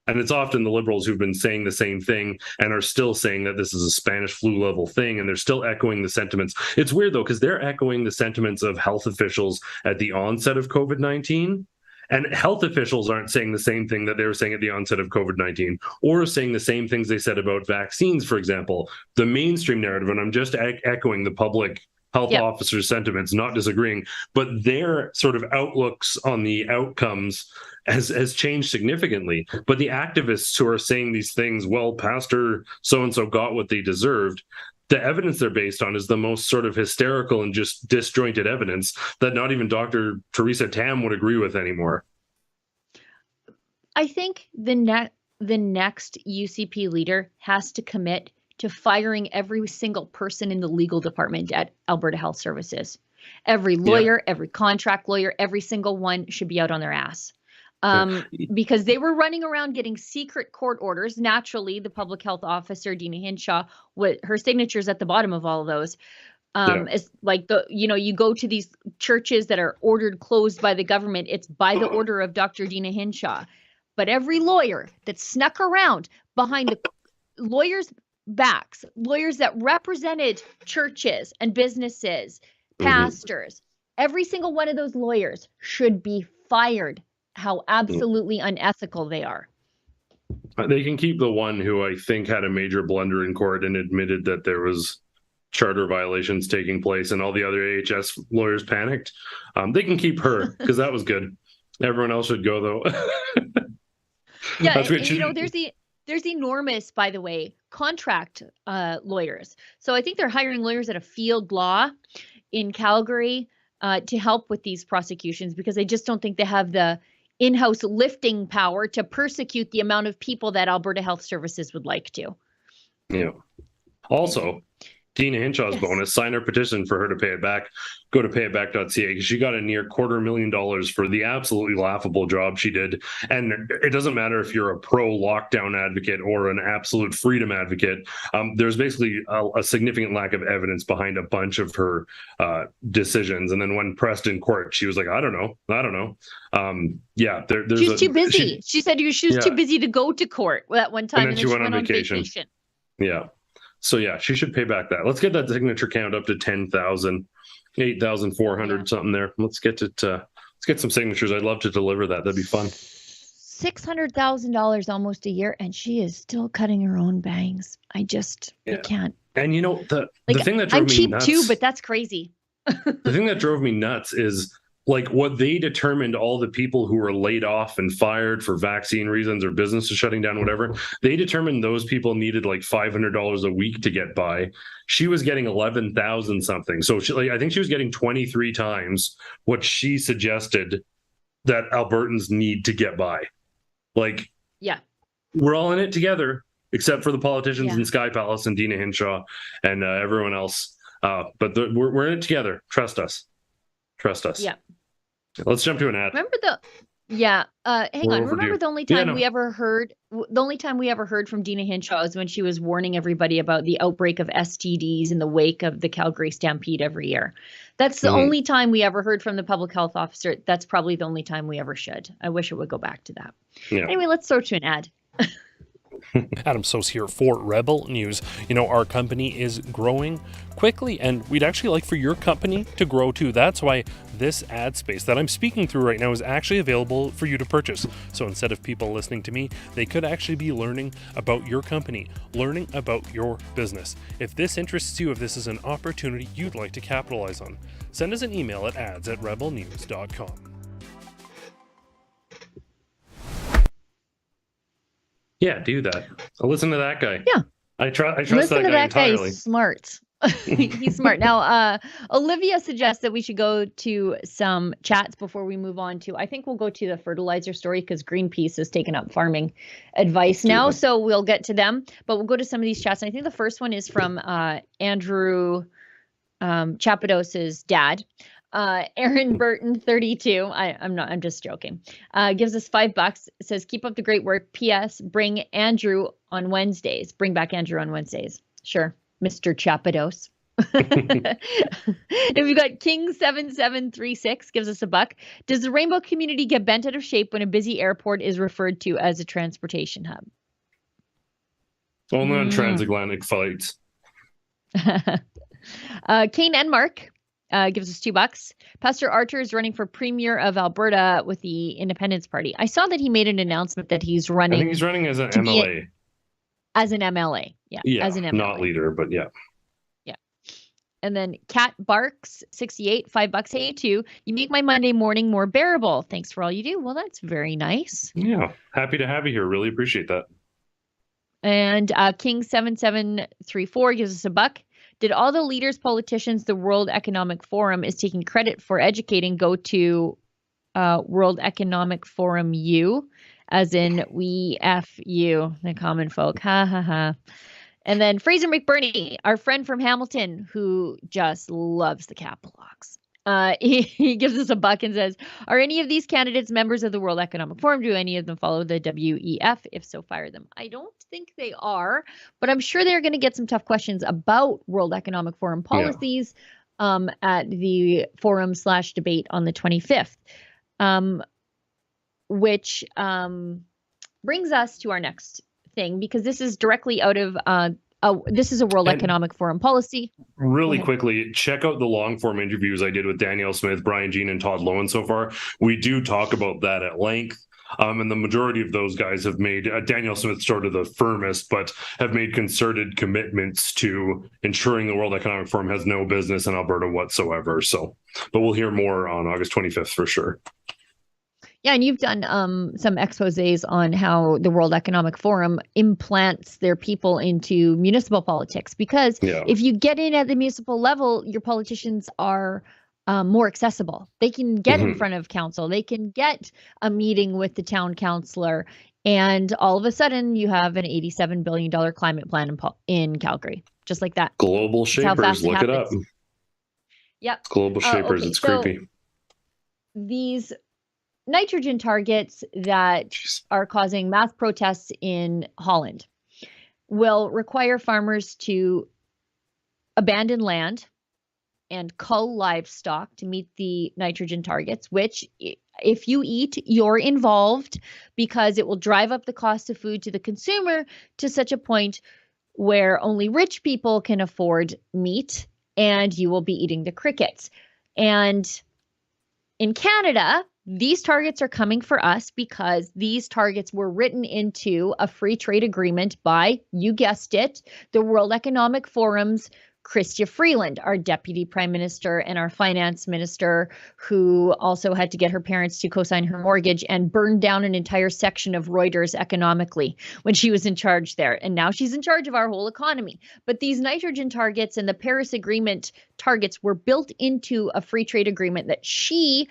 And it's often the Liberals who've been saying the same thing and are still saying that this is a Spanish flu level thing, and they're still echoing the sentiments. It's weird, though, because they're echoing the sentiments of health officials at the onset of COVID-19. And health officials aren't saying the same thing that they were saying at the onset of COVID-19, or saying the same things they said about vaccines, for example. The mainstream narrative, and I'm just echoing the public health officers' sentiments, not disagreeing, but their sort of outlooks on the outcomes has changed significantly. But the activists who are saying these things, well, Pastor so-and-so got what they deserved, the evidence they're based on is the most sort of hysterical and just disjointed evidence that not even Dr. Theresa Tam would agree with anymore. I think the next UCP leader has to commit to firing every single person in the legal department at Alberta Health Services. Every lawyer, every contract lawyer, every single one should be out on their ass. because they were running around getting secret court orders. Naturally, the public health officer, Dina Hinshaw, her signature's at the bottom of all of those. It's like you go to these churches that are ordered closed by the government. It's by the order of Dr. Dina Hinshaw. But every lawyer that snuck around behind the lawyers' backs, lawyers that represented churches and businesses, pastors, every single one of those lawyers should be fired. How absolutely unethical they are. They can keep the one who I think had a major blunder in court and admitted that there was charter violations taking place, and all the other AHS lawyers panicked. They can keep her because that was good. Everyone else should go though. Yeah, there's enormous, by the way, contract lawyers. So I think they're hiring lawyers at a field law in Calgary to help with these prosecutions, because I just don't think they have the in-house lifting power to persecute the amount of people that Alberta Health Services would like to. Yeah. Also, Dina Hinshaw's bonus, sign her petition for her to pay it back. Go to payitback.ca because she got a near $250,000 for the absolutely laughable job she did. And it doesn't matter if you're a pro-lockdown advocate or an absolute freedom advocate. There's basically a significant lack of evidence behind a bunch of her decisions. And then when pressed in court, she was like, I don't know. She's too busy. She said she was too busy to go to court that one time. And then she went on vacation. Yeah. So yeah, she should pay back that. Let's get that signature count up to 10,000, 8,400 something there. Let's get some signatures. I'd love to deliver that. That'd be fun. $600,000 almost a year, and she is still cutting her own bangs. I can't. And the thing that drove I'm me cheap nuts too, but that's crazy. The thing that drove me nuts is like what they determined all the people who were laid off and fired for vaccine reasons or businesses shutting down, whatever, they determined those people needed like $500 a week to get by. She was getting 11,000 something. So I think she was getting 23 times what she suggested that Albertans need to get by. Like, yeah, we're all in it together, except for the politicians in Sky Palace and Dina Hinshaw and everyone else. But we're in it together. Trust us. Yeah. Let's jump to an ad. Remember the only time we ever heard from Dina Hinshaw is when she was warning everybody about the outbreak of STDs in the wake of the Calgary Stampede every year. That's the only time we ever heard from the public health officer. That's probably the only time we ever should. I wish it would go back to that. Yeah. Anyway, let's throw to an ad. Adam Sos here for Rebel News. Our company is growing quickly, and we'd actually like for your company to grow too. That's why this ad space that I'm speaking through right now is actually available for you to purchase. So instead of people listening to me, they could actually be learning about your company, learning about your business. If this interests you, if this is an opportunity you'd like to capitalize on, send us an email at ads@rebelnews.com. Yeah, do that. I'll listen to that guy. Yeah. I trust listen that guy entirely. Guy. He's smart. He's smart. Now, Olivia suggests that we should go to some chats before we move on to, I think we'll go to the fertilizer story because Greenpeace has taken up farming advice now. So we'll get to them, but we'll go to some of these chats. And I think the first one is from Andrew Chapados's dad. Aaron Burton, 32. I'm just joking. Gives us $5. Says, keep up the great work. P.S. Bring Andrew on Wednesdays. Bring back Andrew on Wednesdays. Sure. Mr. Chapados. If you got King 7736 gives us $1. Does the rainbow community get bent out of shape when a busy airport is referred to as a transportation hub? Only on transatlantic flights. Kane Enmark gives us $2. Pastor Archer is running for Premier of Alberta with the Independence Party. I saw that he made an announcement that he's running. I think he's running as an MLA. As an MLA. Yeah. As an MLA. Not leader, but yeah. Yeah. And then Cat Barks, 68, $5. Hey, too. You make my Monday morning more bearable. Thanks for all you do. Well, that's very nice. Yeah. Happy to have you here. Really appreciate that. And King 7734 gives us $1. Did all the leaders, politicians, the World Economic Forum is taking credit for educating go to World Economic Forum U, as in we F you, the common folk. Ha ha ha. And then Fraser McBurney, our friend from Hamilton, who just loves the capital locks. He gives us a buck and says, are any of these candidates members of the World Economic Forum? Do any of them follow the WEF? If so, fire them. I don't think they are, but I'm sure they're going to get some tough questions about World Economic Forum policies at the forum/debate on the 25th, which brings us to our next thing, because this is directly out of this is a World Economic Forum policy. Really quickly, check out the long form interviews I did with Danielle Smith, Brian Jean, and Todd Lowen so far. We do talk about that at length. And the majority of those guys have made, Danielle Smith sort of the firmest, but have made concerted commitments to ensuring the World Economic Forum has no business in Alberta whatsoever. So, but we'll hear more on August 25th for sure. Yeah, and you've done some exposés on how the World Economic Forum implants their people into municipal politics, because if you get in at the municipal level, your politicians are more accessible. They can get in front of council. They can get a meeting with the town councillor, and all of a sudden you have an $87 billion climate plan in Calgary, just like that. Global Shapers, look it up. Yep. Global Shapers, okay. it's creepy. These nitrogen targets that are causing mass protests in Holland will require farmers to abandon land and cull livestock to meet the nitrogen targets, which if you eat, you're involved, because it will drive up the cost of food to the consumer to such a point where only rich people can afford meat, and you will be eating the crickets. And in Canada, these targets are coming for us because these targets were written into a free trade agreement by, you guessed it, the World Economic Forum's Chrystia Freeland, our deputy prime minister and our finance minister, who also had to get her parents to co-sign her mortgage and burned down an entire section of Reuters economically when she was in charge there. And now she's in charge of our whole economy. But these nitrogen targets and the Paris Agreement targets were built into a free trade agreement that she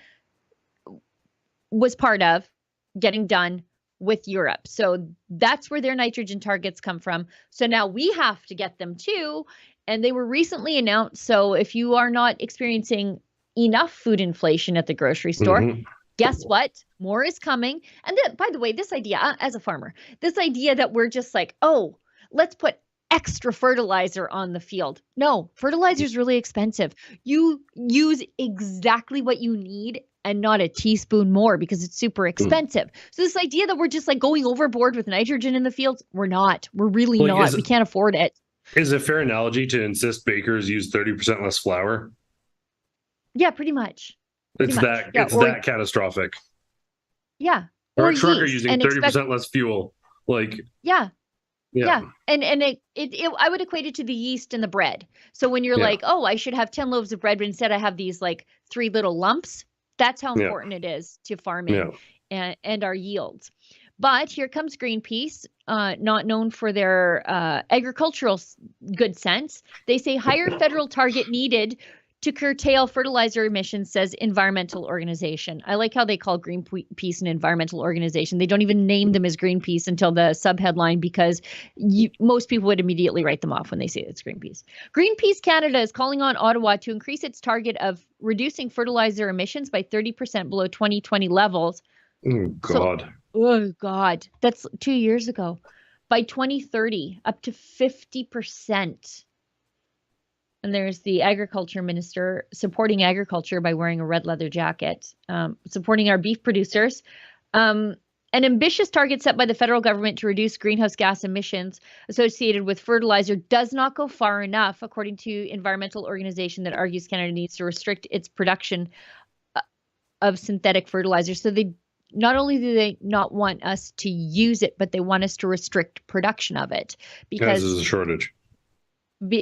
was part of getting done with Europe. So that's where their nitrogen targets come from. So now we have to get them too. And they were recently announced. So if you are not experiencing enough food inflation at the grocery store, guess what? More is coming. And by the way, this idea, as a farmer, this idea that we're just like, oh, let's put extra fertilizer on the field. No, fertilizer is really expensive. You use exactly what you need and not a teaspoon more, because it's super expensive. So this idea that we're just like going overboard with nitrogen in the fields, we're not. We're really not. We can't afford it. Is it a fair analogy to insist bakers use 30% less flour? Yeah, pretty much. It's that catastrophic. Yeah. Or a trucker using 30% less fuel. Like Yeah. And I would equate it to the yeast in the bread. So when you're like, oh, I should have 10 loaves of bread, but instead I have these like 3 little lumps. That's how important it is to farming and our yields. But here comes Greenpeace, not known for their agricultural good sense. They say higher federal target needed to curtail fertilizer emissions, says environmental organization. I like how they call Greenpeace an environmental organization. They don't even name them as Greenpeace until the subheadline, because most people would immediately write them off when they say it's Greenpeace. Greenpeace Canada is calling on Ottawa to increase its target of reducing fertilizer emissions by 30% below 2020 levels. Oh, God. Oh, God. That's 2 years ago. By 2030, up to 50%. And there's the agriculture minister supporting agriculture by wearing a red leather jacket, supporting our beef producers. An ambitious target set by the federal government to reduce greenhouse gas emissions associated with fertilizer does not go far enough, according to environmental organization that argues Canada needs to restrict its production of synthetic fertilizer. So they not only do they not want us to use it, but they want us to restrict production of it, because there's a shortage.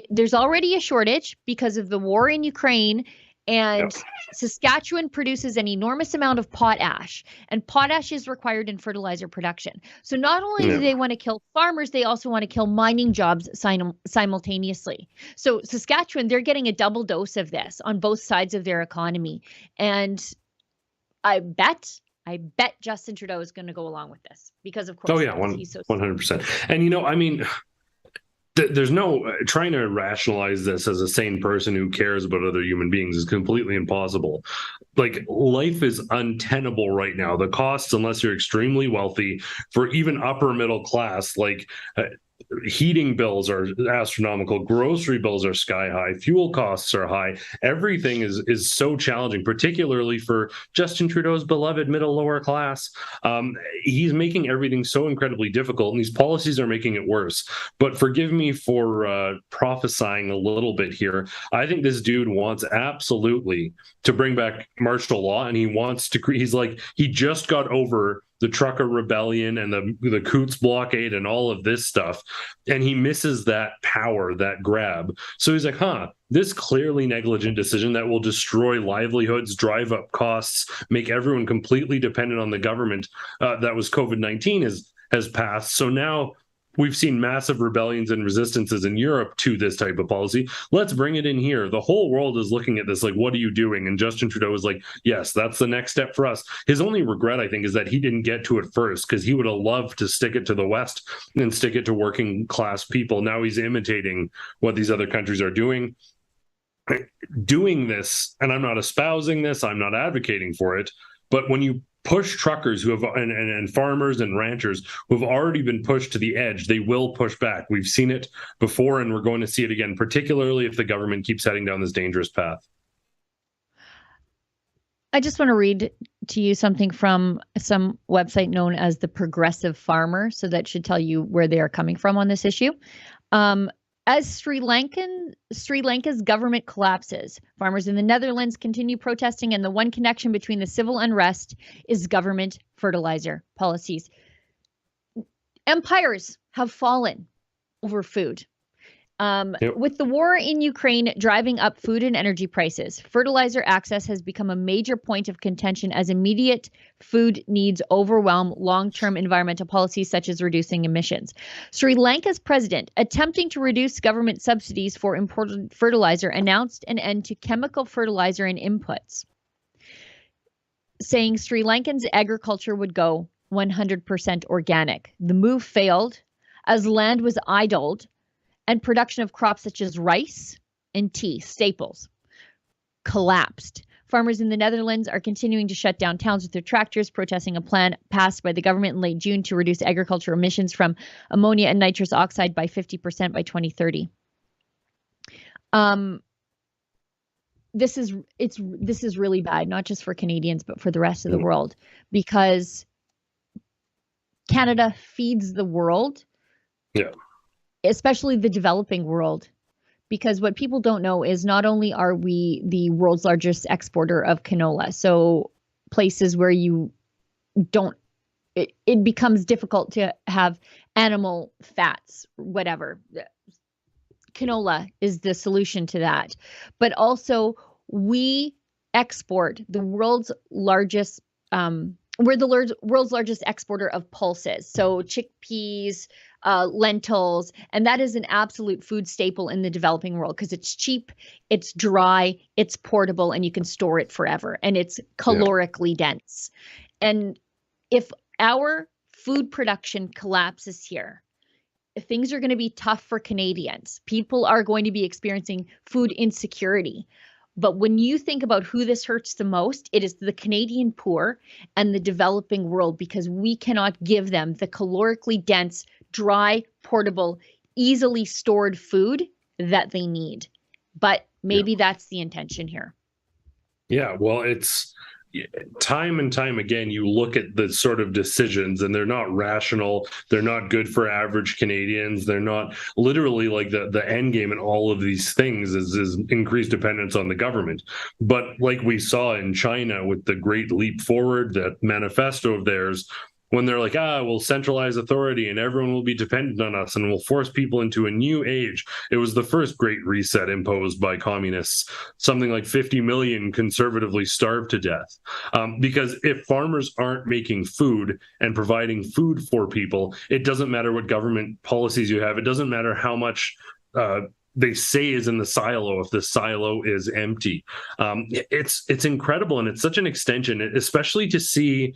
There's already a shortage because of the war in Ukraine, and Saskatchewan produces an enormous amount of potash, and potash is required in fertilizer production. So not only do they want to kill farmers, they also want to kill mining jobs simultaneously. So Saskatchewan, they're getting a double dose of this on both sides of their economy. And I bet Justin Trudeau is going to go along with this because, of course, he's so 100%. And, you know, I mean, there's no trying to rationalize this as a sane person who cares about other human beings is completely impossible. Like, life is untenable right now. The costs, unless you're extremely wealthy, for even upper middle class, like heating bills are astronomical, grocery bills are sky high, fuel costs are high. Everything is so challenging, particularly for Justin Trudeau's beloved middle lower class. He's making everything so incredibly difficult, and these policies are making it worse. But forgive me for prophesying a little bit here. I think this dude wants absolutely to bring back martial law, and he wants to. He's like, he just got over the trucker rebellion and the Coots blockade and all of this stuff, and he misses that power, that grab. So he's like, this clearly negligent decision that will destroy livelihoods, drive up costs, make everyone completely dependent on the government, that was COVID-19, has passed. So now we've seen massive rebellions and resistances in Europe to this type of policy. Let's bring it in here. The whole world is looking at this like, what are you doing? And Justin Trudeau is like, yes, that's the next step for us. His only regret, I think, is that he didn't get to it first, because he would have loved to stick it to the West and stick it to working class people. Now he's imitating what these other countries are doing. Doing this, and I'm not espousing this, I'm not advocating for it, but when you push truckers who have and farmers and ranchers who have already been pushed to the edge, they will push back. We've seen it before, and we're going to see it again, particularly if the government keeps heading down this dangerous path. I just want to read to you something from some website known as the Progressive Farmer. So that should tell you where they are coming from on this issue. As Sri Lanka's government collapses, farmers in the Netherlands continue protesting, and the one connection between the civil unrest is government fertilizer policies. Empires have fallen over food. With the war in Ukraine driving up food and energy prices, fertilizer access has become a major point of contention as immediate food needs overwhelm long-term environmental policies such as reducing emissions. Sri Lanka's president, attempting to reduce government subsidies for imported fertilizer, announced an end to chemical fertilizer and inputs, saying Sri Lankan's agriculture would go 100% organic. The move failed as land was idled and production of crops such as rice and tea, staples, collapsed. Farmers in the Netherlands are continuing to shut down towns with their tractors, protesting a plan passed by the government in late June to reduce agricultural emissions from ammonia and nitrous oxide by 50% by 2030. This is really bad, not just for Canadians, but for the rest of the world, because Canada feeds the world. Yeah. Especially the developing world, because what people don't know is not only are we the world's largest exporter of canola, so places where you don't, it becomes difficult to have animal fats, whatever. Canola is the solution to that. But also we export the world's largest, we're the world's largest exporter of pulses. So chickpeas, lentils, and that is an absolute food staple in the developing world because it's cheap, it's dry, it's portable, and you can store it forever, and it's calorically dense. And if our food production collapses here, things are going to be tough for Canadians. People are going to be experiencing food insecurity. But when you think about who this hurts the most, it is the Canadian poor and the developing world, because we cannot give them the calorically dense, dry, portable, easily stored food that they need. But maybe that's the intention here. Yeah, well, it's time and time again, you look at the sort of decisions and they're not rational. They're not good for average Canadians. They're not literally like the end game in all of these things is increased dependence on the government. But like we saw in China with the Great Leap Forward, that manifesto of theirs, when they're like, we'll centralize authority and everyone will be dependent on us and we'll force people into a new age. It was the first great reset imposed by communists. Something like 50 million conservatively starved to death. Because if farmers aren't making food and providing food for people, it doesn't matter what government policies you have. It doesn't matter how much they say is in the silo if the silo is empty. It's incredible, and it's such an extension, especially to see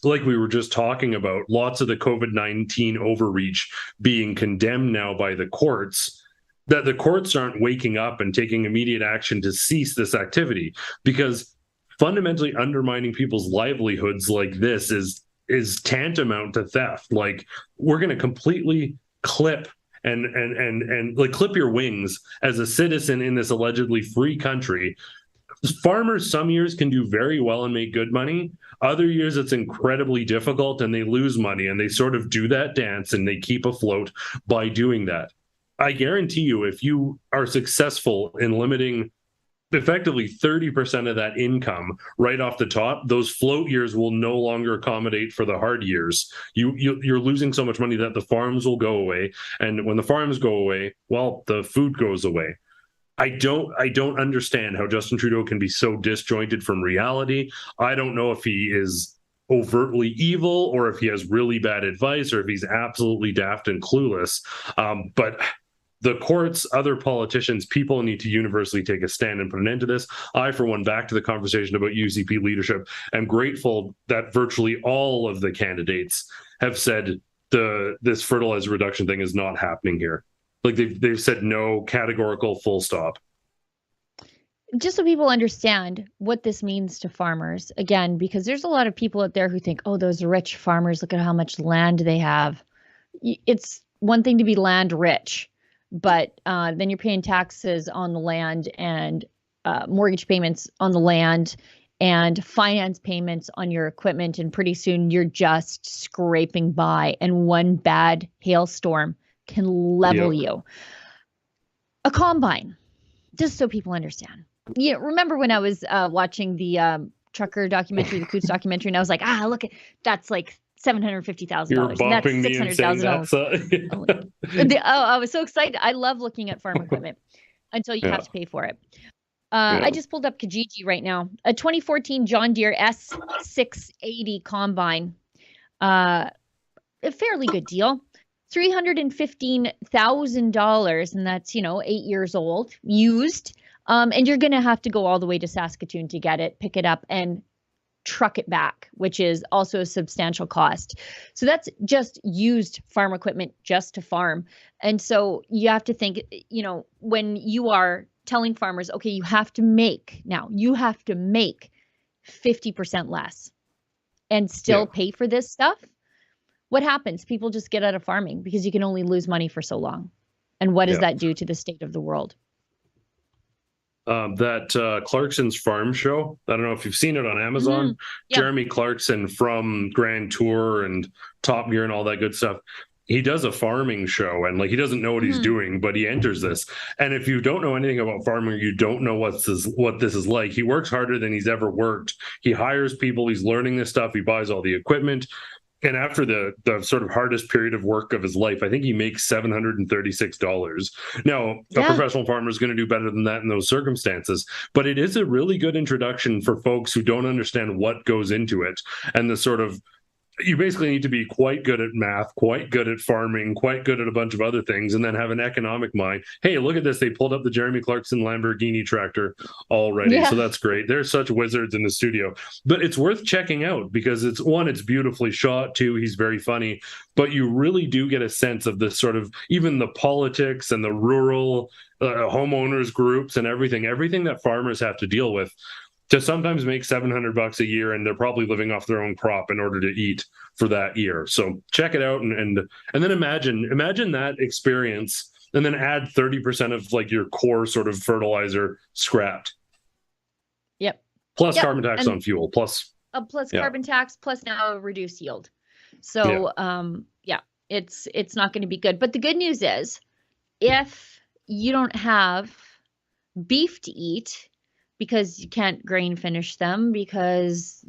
like we were just talking about, lots of the COVID-19 overreach being condemned now by the courts, that the courts aren't waking up and taking immediate action to cease this activity, because fundamentally undermining people's livelihoods like this is tantamount to theft. Like, we're going to completely clip and like clip your wings as a citizen in this allegedly free country. Farmers some years can do very well and make good money. Other years it's incredibly difficult and they lose money, and they sort of do that dance and they keep afloat by doing that. I guarantee you, if you are successful in limiting effectively 30% of that income right off the top, those float years will no longer accommodate for the hard years. You're losing so much money that the farms will go away, and when the farms go away, well, the food goes away. I don't understand how Justin Trudeau can be so disjointed from reality. I don't know if he is overtly evil or if he has really bad advice or if he's absolutely daft and clueless. But the courts, other politicians, people need to universally take a stand and put an end to this. I, for one, back to the conversation about UCP leadership, am grateful that virtually all of the candidates have said this fertilizer reduction thing is not happening here. Like, they've said no, categorical, full stop. Just so people understand what this means to farmers, again, because there's a lot of people out there who think, oh, those rich farmers, look at how much land they have. It's one thing to be land rich, but then you're paying taxes on the land and mortgage payments on the land and finance payments on your equipment. And pretty soon you're just scraping by, and one bad hailstorm can level you. A combine, just so people understand. You know, remember when I was watching the trucker documentary, the Coots documentary, and I was like, look, that's like $750,000. You're bopping me and saying $600,000. I was so excited. I love looking at farm equipment until you have to pay for it. I just pulled up Kijiji right now. A 2014 John Deere S680 combine. A fairly good deal. $315,000, and that's 8 years old, used. And you're going to have to go all the way to Saskatoon to get it, pick it up, and truck it back, which is also a substantial cost. So that's just used farm equipment just to farm. And so you have to think, when you are telling farmers, okay, you have to make 50% less and still pay for this stuff. What happens? People just get out of farming because you can only lose money for so long. And what does that do to the state of the world? That Clarkson's Farm Show, I don't know if you've seen it on Amazon. Mm-hmm. Yeah. Jeremy Clarkson from Grand Tour and Top Gear and all that good stuff. He does a farming show, and he doesn't know what he's doing, but he enters this. And if you don't know anything about farming, you don't know what this is like. He works harder than he's ever worked. He hires people. He's learning this stuff. He buys all the equipment. And after the sort of hardest period of work of his life, I think he makes $736. Now, a professional farmer is going to do better than that in those circumstances. But it is a really good introduction for folks who don't understand what goes into it, and the sort of, you basically need to be quite good at math, quite good at farming, quite good at a bunch of other things, and then have an economic mind. Hey, look at this. They pulled up the Jeremy Clarkson Lamborghini tractor already. Yeah. So that's great. They're such wizards in the studio. But it's worth checking out because it's beautifully shot. Two, he's very funny. But you really do get a sense of this sort of, even the politics and the rural homeowners groups and everything that farmers have to deal with, to sometimes make $700 a year, and they're probably living off their own crop in order to eat for that year. So check it out, and then imagine that experience, and then add 30% of your core sort of fertilizer scrapped. Yep. Plus carbon tax on fuel. Plus carbon tax. Plus now a reduced yield. So it's not going to be good. But the good news is, if you don't have beef to eat, because you can't grain finish them because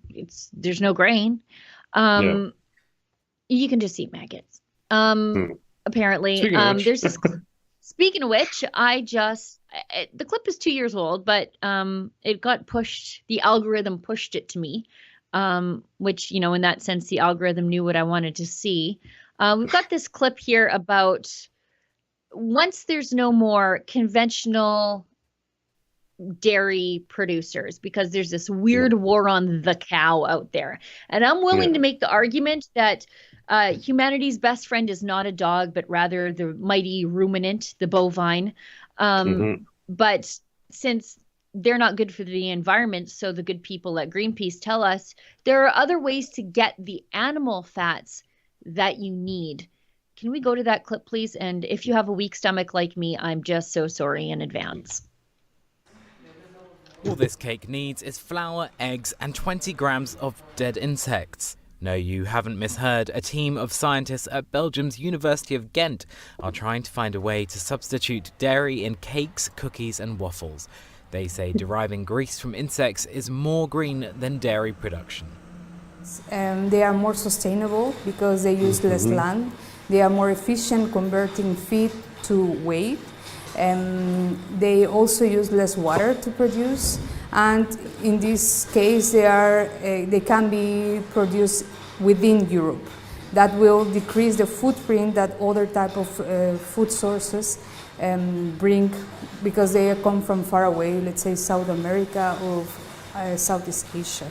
there's no grain, you can just eat maggots. Apparently, there's this. Speaking of which, the clip is 2 years old, but it got pushed. The algorithm pushed it to me, which, in that sense, the algorithm knew what I wanted to see. We've got this clip here about once there's no more conventional dairy producers, because there's this weird war on the cow out there. And I'm willing to make the argument that humanity's best friend is not a dog, but rather the mighty ruminant, the bovine. But since they're not good for the environment, so the good people at Greenpeace tell us there are other ways to get the animal fats that you need. Can we go to that clip, please? And if you have a weak stomach like me, I'm just so sorry in advance. All this cake needs is flour, eggs, and 20 grams of dead insects. No, you haven't misheard. A team of scientists at Belgium's University of Ghent are trying to find a way to substitute dairy in cakes, cookies, and waffles. They say deriving grease from insects is more green than dairy production. They are more sustainable because they use less land. They are more efficient converting feed to weight. They also use less water to produce, and in this case they can be produced within Europe. That will decrease the footprint that other type of food sources bring, because they come from far away, let's say South America or Southeast Asia.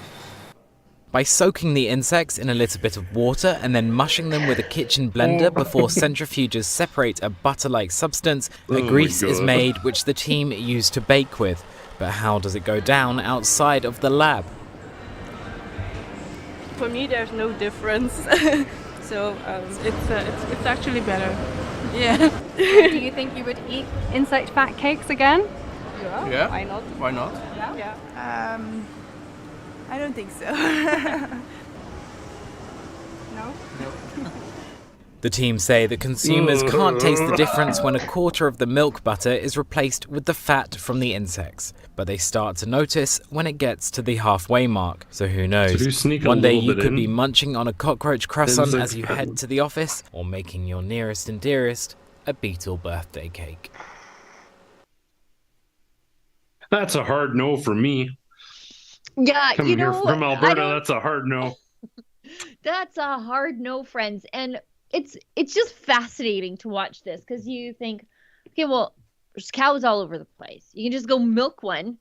By soaking the insects in a little bit of water and then mushing them with a kitchen blender before centrifuges separate a butter-like substance, a grease is made which the team use to bake with. But how does it go down outside of the lab? For me, there's no difference. So it's actually better. Yeah. Do you think you would eat insect fat cakes again? Yeah. Why not? Why not? Yeah. I don't think so. No? The team say that consumers can't taste the difference when a quarter of the milk butter is replaced with the fat from the insects. But they start to notice when it gets to the halfway mark. So who knows? One day you could be munching on a cockroach croissant as you head to the office, or making your nearest and dearest a beetle birthday cake. That's a hard no for me. Yeah, Coming here from Alberta, that's a hard no. That's a hard no, friends. And it's just fascinating to watch this, because you think, okay, well, there's cows all over the place. You can just go milk one.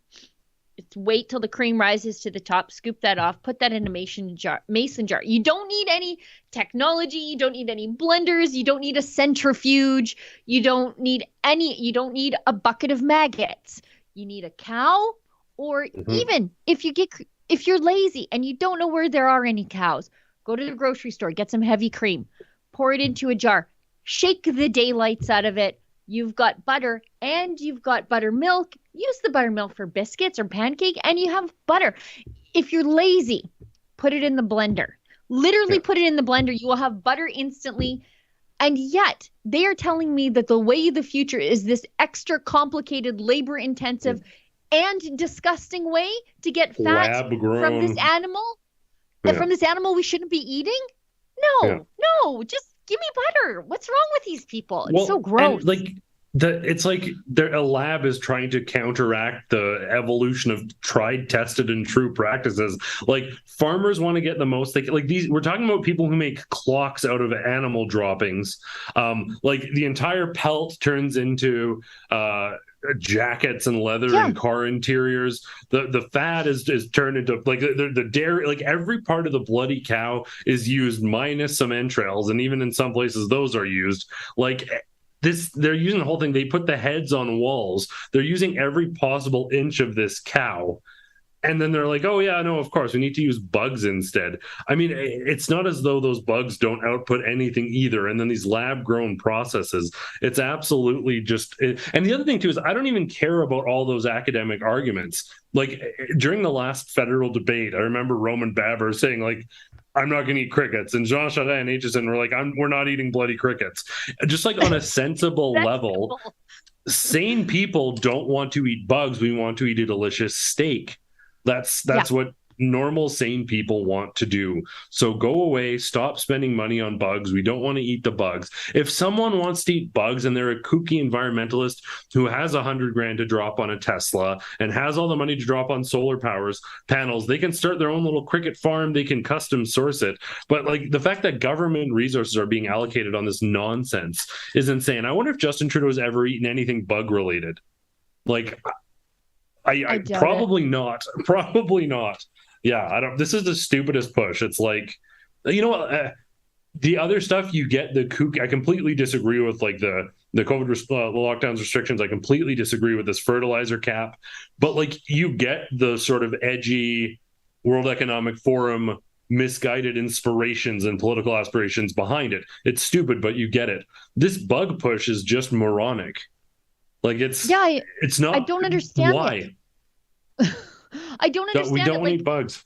It's wait till the cream rises to the top, scoop that off, put that in a mason jar. You don't need any technology. You don't need any blenders. You don't need a centrifuge. You don't need a bucket of maggots. You need a cow. Or even if you're lazy and you don't know where there are any cows, go to the grocery store, get some heavy cream, pour it into a jar, shake the daylights out of it. You've got butter and you've got buttermilk. Use the buttermilk for biscuits or pancake and you have butter. If you're lazy, put it in the blender. Literally put it in the blender. You will have butter instantly. And yet they are telling me that the way of the future is this extra complicated, labor-intensive and disgusting way to get fat from this animal. From this animal we shouldn't be eating. No, just give me butter. What's wrong with these people? It's so gross. It's like a lab is trying to counteract the evolution of tried, tested, and true practices. Like, farmers want to get the most. We're talking about people who make clocks out of animal droppings. Like, the entire pelt turns into jackets and leather and car interiors. The fat is turned into the dairy. Like, every part of the bloody cow is used, minus some entrails, and even in some places those are used. Like, they're using the whole thing. They put the heads on walls. They're using every possible inch of this cow. And then they're like, oh, yeah, no, of course, we need to use bugs instead. I mean, it's not as though those bugs don't output anything either. And then these lab-grown processes, it's absolutely just... And the other thing, too, is I don't even care about all those academic arguments. Like, during the last federal debate, I remember Roman Baber saying, like, I'm not going to eat crickets. And Jean Charest and Aitchison were like, we're not eating bloody crickets. Just like on a sensible level, sane people don't want to eat bugs. We want to eat a delicious steak. That's what normal, sane people want to do. So go away, stop spending money on bugs. We don't want to eat the bugs. If someone wants to eat bugs and they're a kooky environmentalist who has $100,000 to drop on a Tesla and has all the money to drop on solar panels, they can start their own little cricket farm. They can custom source it. But like, the fact that government resources are being allocated on this nonsense is insane. I wonder if Justin Trudeau has ever eaten anything bug related. Like, I doubt probably not. Probably not. Yeah, I don't. This is the stupidest push. It's like, you know what? The other stuff you get the kook. I completely disagree with like the COVID lockdowns restrictions. I completely disagree with this fertilizer cap. But like you get the sort of edgy World Economic Forum misguided inspirations and political aspirations behind it. It's stupid, but you get it. This bug push is just moronic. Like it's not. I don't understand why. it. I don't understand We don't it. Like, need bugs.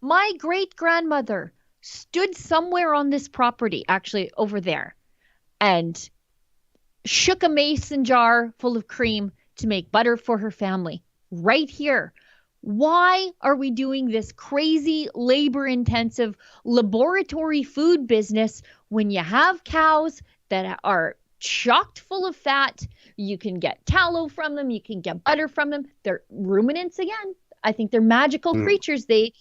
my great grandmother stood somewhere on this property, actually over there, and shook a mason jar full of cream to make butter for her family right here. Why are we doing this crazy labor-intensive laboratory food business when you have cows that are chocked full of fat? You can get tallow from them. You can get butter from them. They're ruminants again. I think they're magical creatures. They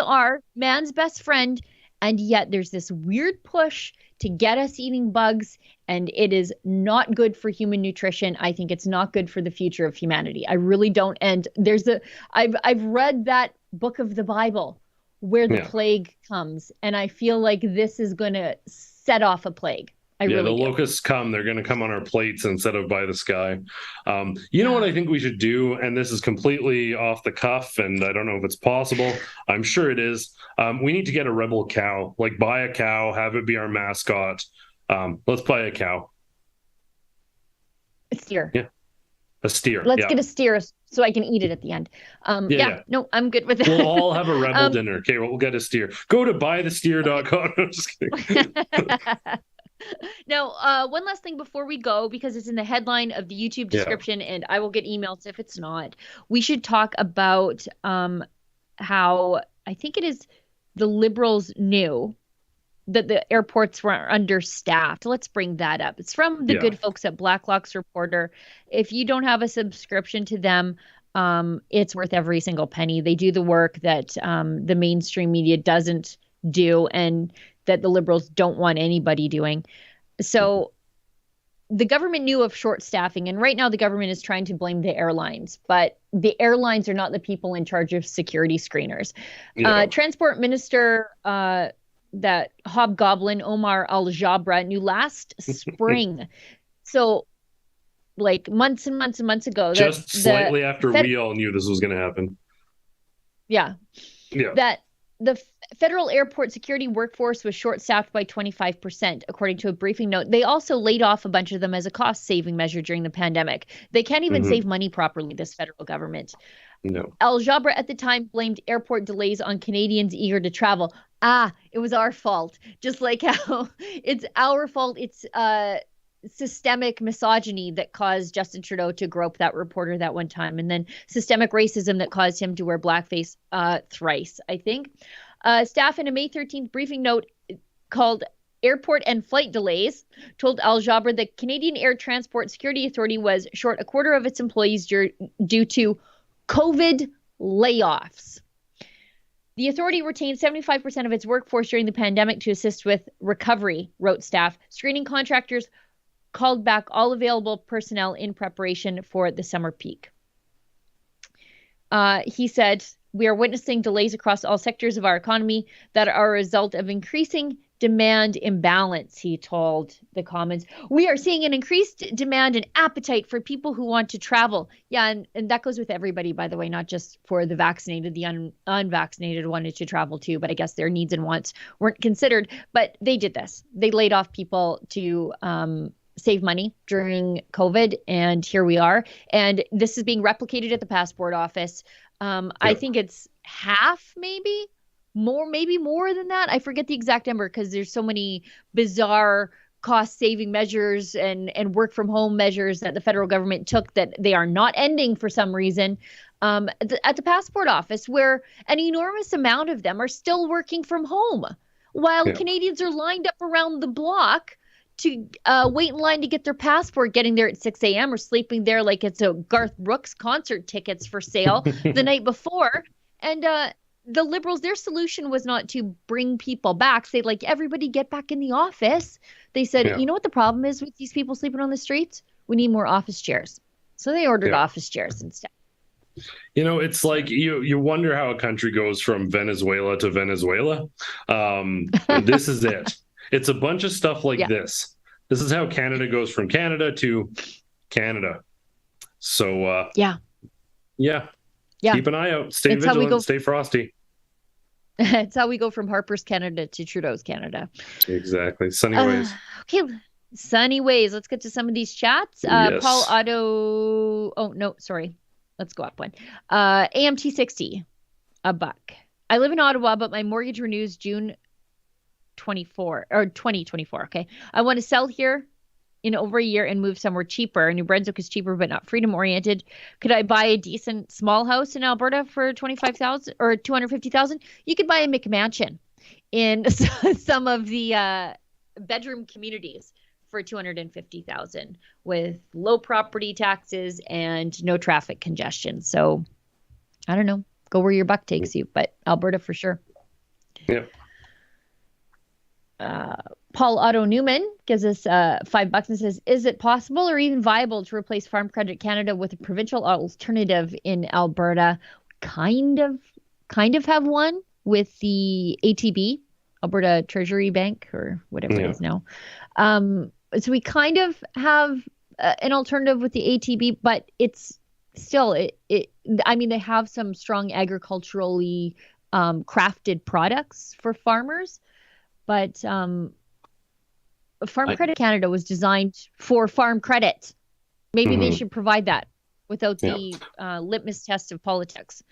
are man's best friend. And yet there's this weird push to get us eating bugs, and it is not good for human nutrition. I think it's not good for the future of humanity. I really don't. And I've read that book of the Bible where the plague comes, and I feel like this is going to set off a plague. The locusts come. They're going to come on our plates instead of by the sky. You know what I think we should do? And this is completely off the cuff, and I don't know if it's possible. I'm sure it is. We need to get a rebel cow, like buy a cow, have it be our mascot. Let's buy a cow. A steer. Yeah. A steer. Let's get a steer so I can eat it at the end. No, I'm good with it. We'll all have a rebel dinner. Okay, we'll get a steer. Go to buythesteer.com. I'm just kidding. Now, one last thing before we go, because it's in the headline of the YouTube description, and I will get emails if it's not. We should talk about how I think it is the Liberals knew that the airports were understaffed. Let's bring that up. It's from the good folks at Blacklock's Reporter. If you don't have a subscription to them, it's worth every single penny. They do the work that the mainstream media doesn't do, and that the Liberals don't want anybody doing. So the government knew of short staffing, and right now the government is trying to blame the airlines, but the airlines are not the people in charge of security screeners. Transport Minister, that hobgoblin Omar Al-Jabra, knew last spring. So like months and months and months ago. Just slightly after we all knew this was going to happen. Yeah. That the federal airport security workforce was short-staffed by 25%, according to a briefing note. They also laid off a bunch of them as a cost-saving measure during the pandemic. They can't even save money properly, this federal government. No. Al-Jabra at the time blamed airport delays on Canadians eager to travel. It was our fault. Just like how it's our fault. It's systemic misogyny that caused Justin Trudeau to grope that reporter that one time, and then systemic racism that caused him to wear blackface thrice, I think. Staff in a May 13th briefing note called Airport and Flight Delays told Al-Jabra the Canadian Air Transport Security Authority was short a quarter of its employees due to COVID layoffs. The authority retained 75% of its workforce during the pandemic to assist with recovery, wrote staff. Screening contractors called back all available personnel in preparation for the summer peak. He said, "We are witnessing delays across all sectors of our economy that are a result of increasing demand imbalance," he told the Commons. "We are seeing an increased demand and appetite for people who want to travel." Yeah, and that goes with everybody, by the way, not just for the vaccinated. The unvaccinated wanted to travel too, but I guess their needs and wants weren't considered. But they did this. They laid off people to save money during COVID, and here we are. And this is being replicated at the passport office. I think it's half, maybe more than that. I forget the exact number because there's so many bizarre cost-saving measures and work from home measures that the federal government took that they are not ending for some reason at the passport office, where an enormous amount of them are still working from home while Canadians are lined up around the block to wait in line to get their passport, getting there at 6 a.m. or sleeping there like it's a Garth Brooks concert tickets for sale the night before. And the Liberals, their solution was not to bring people back. They'd like, everybody get back in the office. They said, you know what the problem is with these people sleeping on the streets? We need more office chairs. So they ordered office chairs instead. It's like you wonder how a country goes from Venezuela to Venezuela. This is it. It's a bunch of stuff like this. This is how Canada goes from Canada to Canada. So yeah. Keep an eye out. Stay vigilant. Stay frosty. It's how we go from Harper's Canada to Trudeau's Canada. Exactly. Sunny ways. Okay. Sunny ways. Let's get to some of these chats. Yes. Paul Otto. Oh, no, sorry. Let's go up one. AMT 60, $1. I live in Ottawa, but my mortgage renews June 2024. Okay. I want to sell here in over a year and move somewhere cheaper. New Brunswick is cheaper, but not freedom oriented. Could I buy a decent small house in Alberta for $25,000 or $250,000? You could buy a McMansion in some of the bedroom communities for $250,000 with low property taxes and no traffic congestion. So I don't know, go where your buck takes you, but Alberta for sure. Yeah. Paul Otto Newman gives us $5 and says, is it possible or even viable to replace Farm Credit Canada with a provincial alternative in Alberta? Kind of have one with the ATB, Alberta Treasury Bank, or whatever it is now. So we kind of have an alternative with the ATB, but it's still, I mean, they have some strong agriculturally crafted products for farmers, but Farm Credit Canada was designed for farm credit. Maybe they should provide that without the litmus test of politics.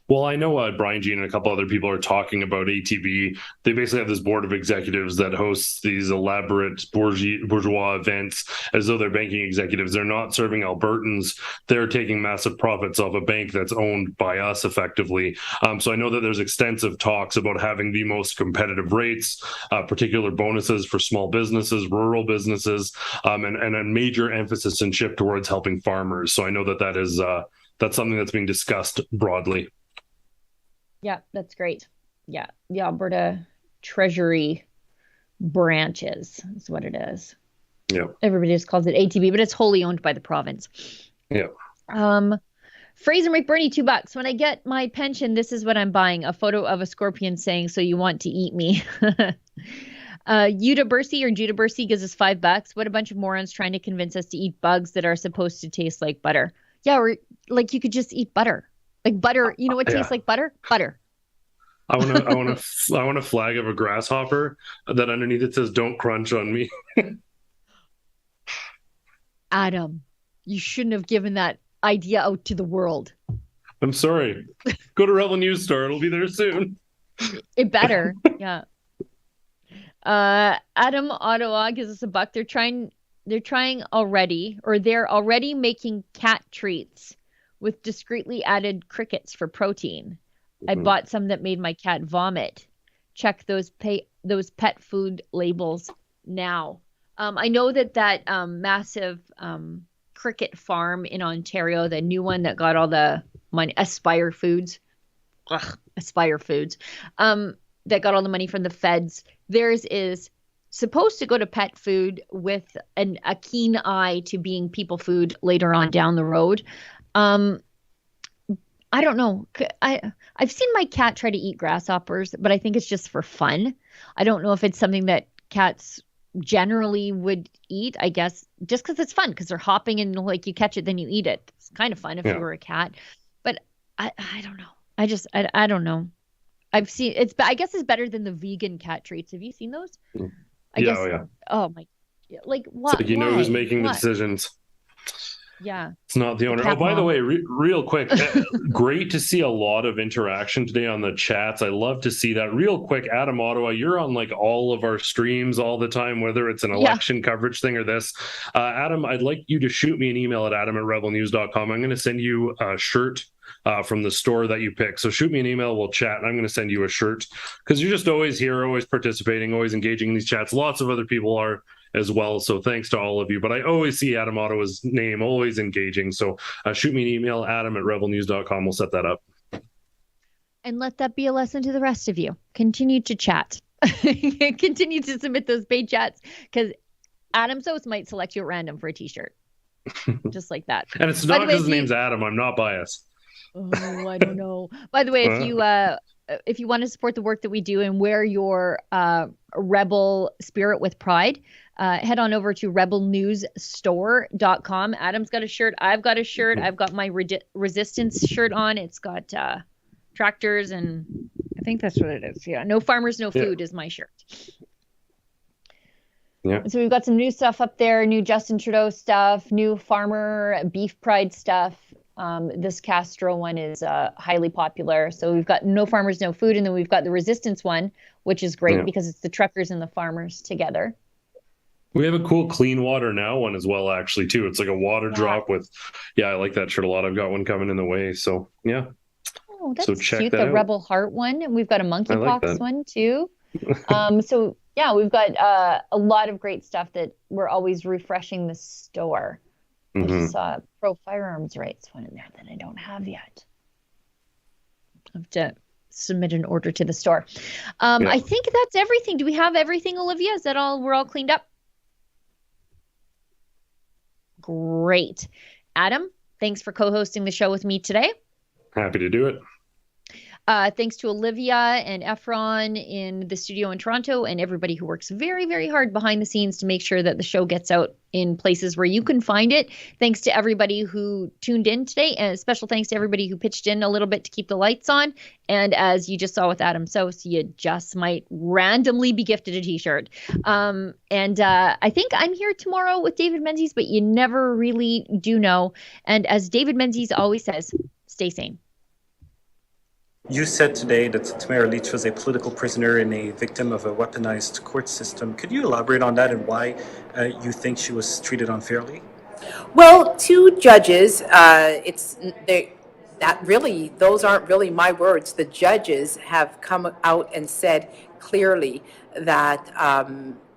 Well, I know Brian Jean and a couple other people are talking about ATB. They basically have this board of executives that hosts these elaborate bourgeois events as though they're banking executives. They're not serving Albertans. They're taking massive profits off a bank that's owned by us effectively. So I know that there's extensive talks about having the most competitive rates, particular bonuses for small businesses, rural businesses, and a major emphasis and shift towards helping farmers. So I know that is that's something that's being discussed broadly. Yeah, that's great. Yeah, the Alberta Treasury branches is what it is. Yeah. Everybody just calls it ATB, but it's wholly owned by the province. Yeah. Fraser McBurney, $2. When I get my pension, this is what I'm buying. A photo of a scorpion saying, so you want to eat me. Judah Bursey gives us $5. What a bunch of morons trying to convince us to eat bugs that are supposed to taste like butter. Yeah, or like you could just eat butter. Like butter, you know what tastes like butter? Butter. I want a flag of a grasshopper that underneath it says "Don't crunch on me." Adam, you shouldn't have given that idea out to the world. I'm sorry. Go to Rebel News Store; it'll be there soon. It better, yeah. Adam Ottawa gives us $1. They're already making cat treats with discreetly added crickets for protein. I bought some that made my cat vomit. Check those pet food labels now. I know that massive cricket farm in Ontario, the new one that got all the money, Aspire Foods, that got all the money from the feds. Theirs is supposed to go to pet food with a keen eye to being people food later on down the road. I don't know. I've seen my cat try to eat grasshoppers, but I think it's just for fun. I don't know if it's something that cats generally would eat, I guess, just because it's fun, because they're hopping and like you catch it, then you eat it. It's kind of fun if you were a cat. But I don't know. I don't know. I've seen I guess it's better than the vegan cat treats. Have you seen those? I guess. Oh my. Like what? So who's making the decisions. Yeah. It's not the owner. Oh, by the way, real quick, great to see a lot of interaction today on the chats. I love to see that. Real quick, Adam Ottawa, you're on like all of our streams all the time, whether it's an election coverage thing or this. Adam, I'd like you to shoot me an email at adam@rebelnews.com. I'm going to send you a shirt from the store that you pick. So shoot me an email, we'll chat, and I'm going to send you a shirt because you're just always here, always participating, always engaging in these chats. Lots of other people are as well. So thanks to all of you. But I always see Adam Ottawa's name, always engaging. So shoot me an email, adam@rebelnews.com. We'll set that up. And let that be a lesson to the rest of you. Continue to chat. Continue to submit those paid chats because Adam Sos might select you at random for a t-shirt. Just like that. And it's not because his name's Adam. I'm not biased. Oh, I don't know. By the way, if you want to support the work that we do and wear your rebel spirit with pride, head on over to rebelnewsstore.com. Adam's got a shirt. I've got a shirt. I've got my resistance shirt on. It's got tractors, and I think that's what it is. Yeah. No farmers, no food is my shirt. Yeah. So we've got some new stuff up there, new Justin Trudeau stuff, new farmer beef pride stuff. This Castro one is highly popular. So we've got no farmers, no food. And then we've got the resistance one, which is great because it's the truckers and the farmers together. We have a cool clean water now one as well, actually, too. It's like a water drop with, I like that shirt a lot. I've got one coming in the way. So, yeah. Oh, that's so check cute. that The out. Rebel Heart one. And we've got a monkeypox one, too. So, yeah, we've got a lot of great stuff that we're always refreshing the store. I just saw Pro Firearms Rights one in there that I don't have yet. I have to submit an order to the store. I think that's everything. Do we have everything, Olivia? Is that all? We're all cleaned up? Great. Adam, thanks for co-hosting the show with me today. Happy to do it. Thanks to Olivia and Efron in the studio in Toronto and everybody who works very, very hard behind the scenes to make sure that the show gets out in places where you can find it. Thanks to everybody who tuned in today, and special thanks to everybody who pitched in a little bit to keep the lights on. And as you just saw with Adam Sose, you just might randomly be gifted a t-shirt. I think I'm here tomorrow with David Menzies, but you never really do know. And as David Menzies always says, stay sane. You said today that Tamara Leach was a political prisoner and a victim of a weaponized court system. Could you elaborate on that and why you think she was treated unfairly? Well, two judges, those aren't really my words. The judges have come out and said clearly that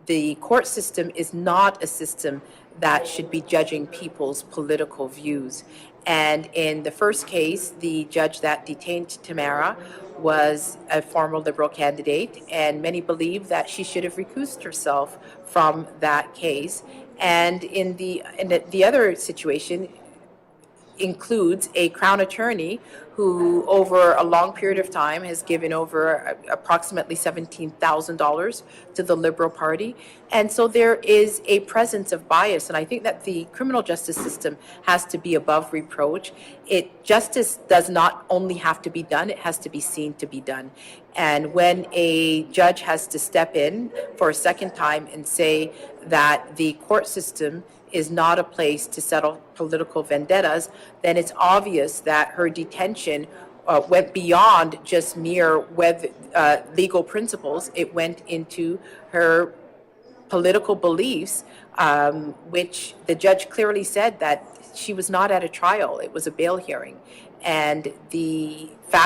the court system is not a system that should be judging people's political views. And in the first case, the judge that detained Tamara was a former Liberal candidate, and many believe that she should have recused herself from that case. And in the other situation includes a Crown attorney who over a long period of time has given over approximately $17,000 to the Liberal Party. And so there is a presence of bias, and I think that the criminal justice system has to be above reproach. Justice does not only have to be done, it has to be seen to be done. And when a judge has to step in for a second time and say that the court system is not a place to settle political vendettas, then it's obvious that her detention went beyond just mere legal principles. It went into her political beliefs, which the judge clearly said that she was not at a trial. It was a bail hearing. And the fact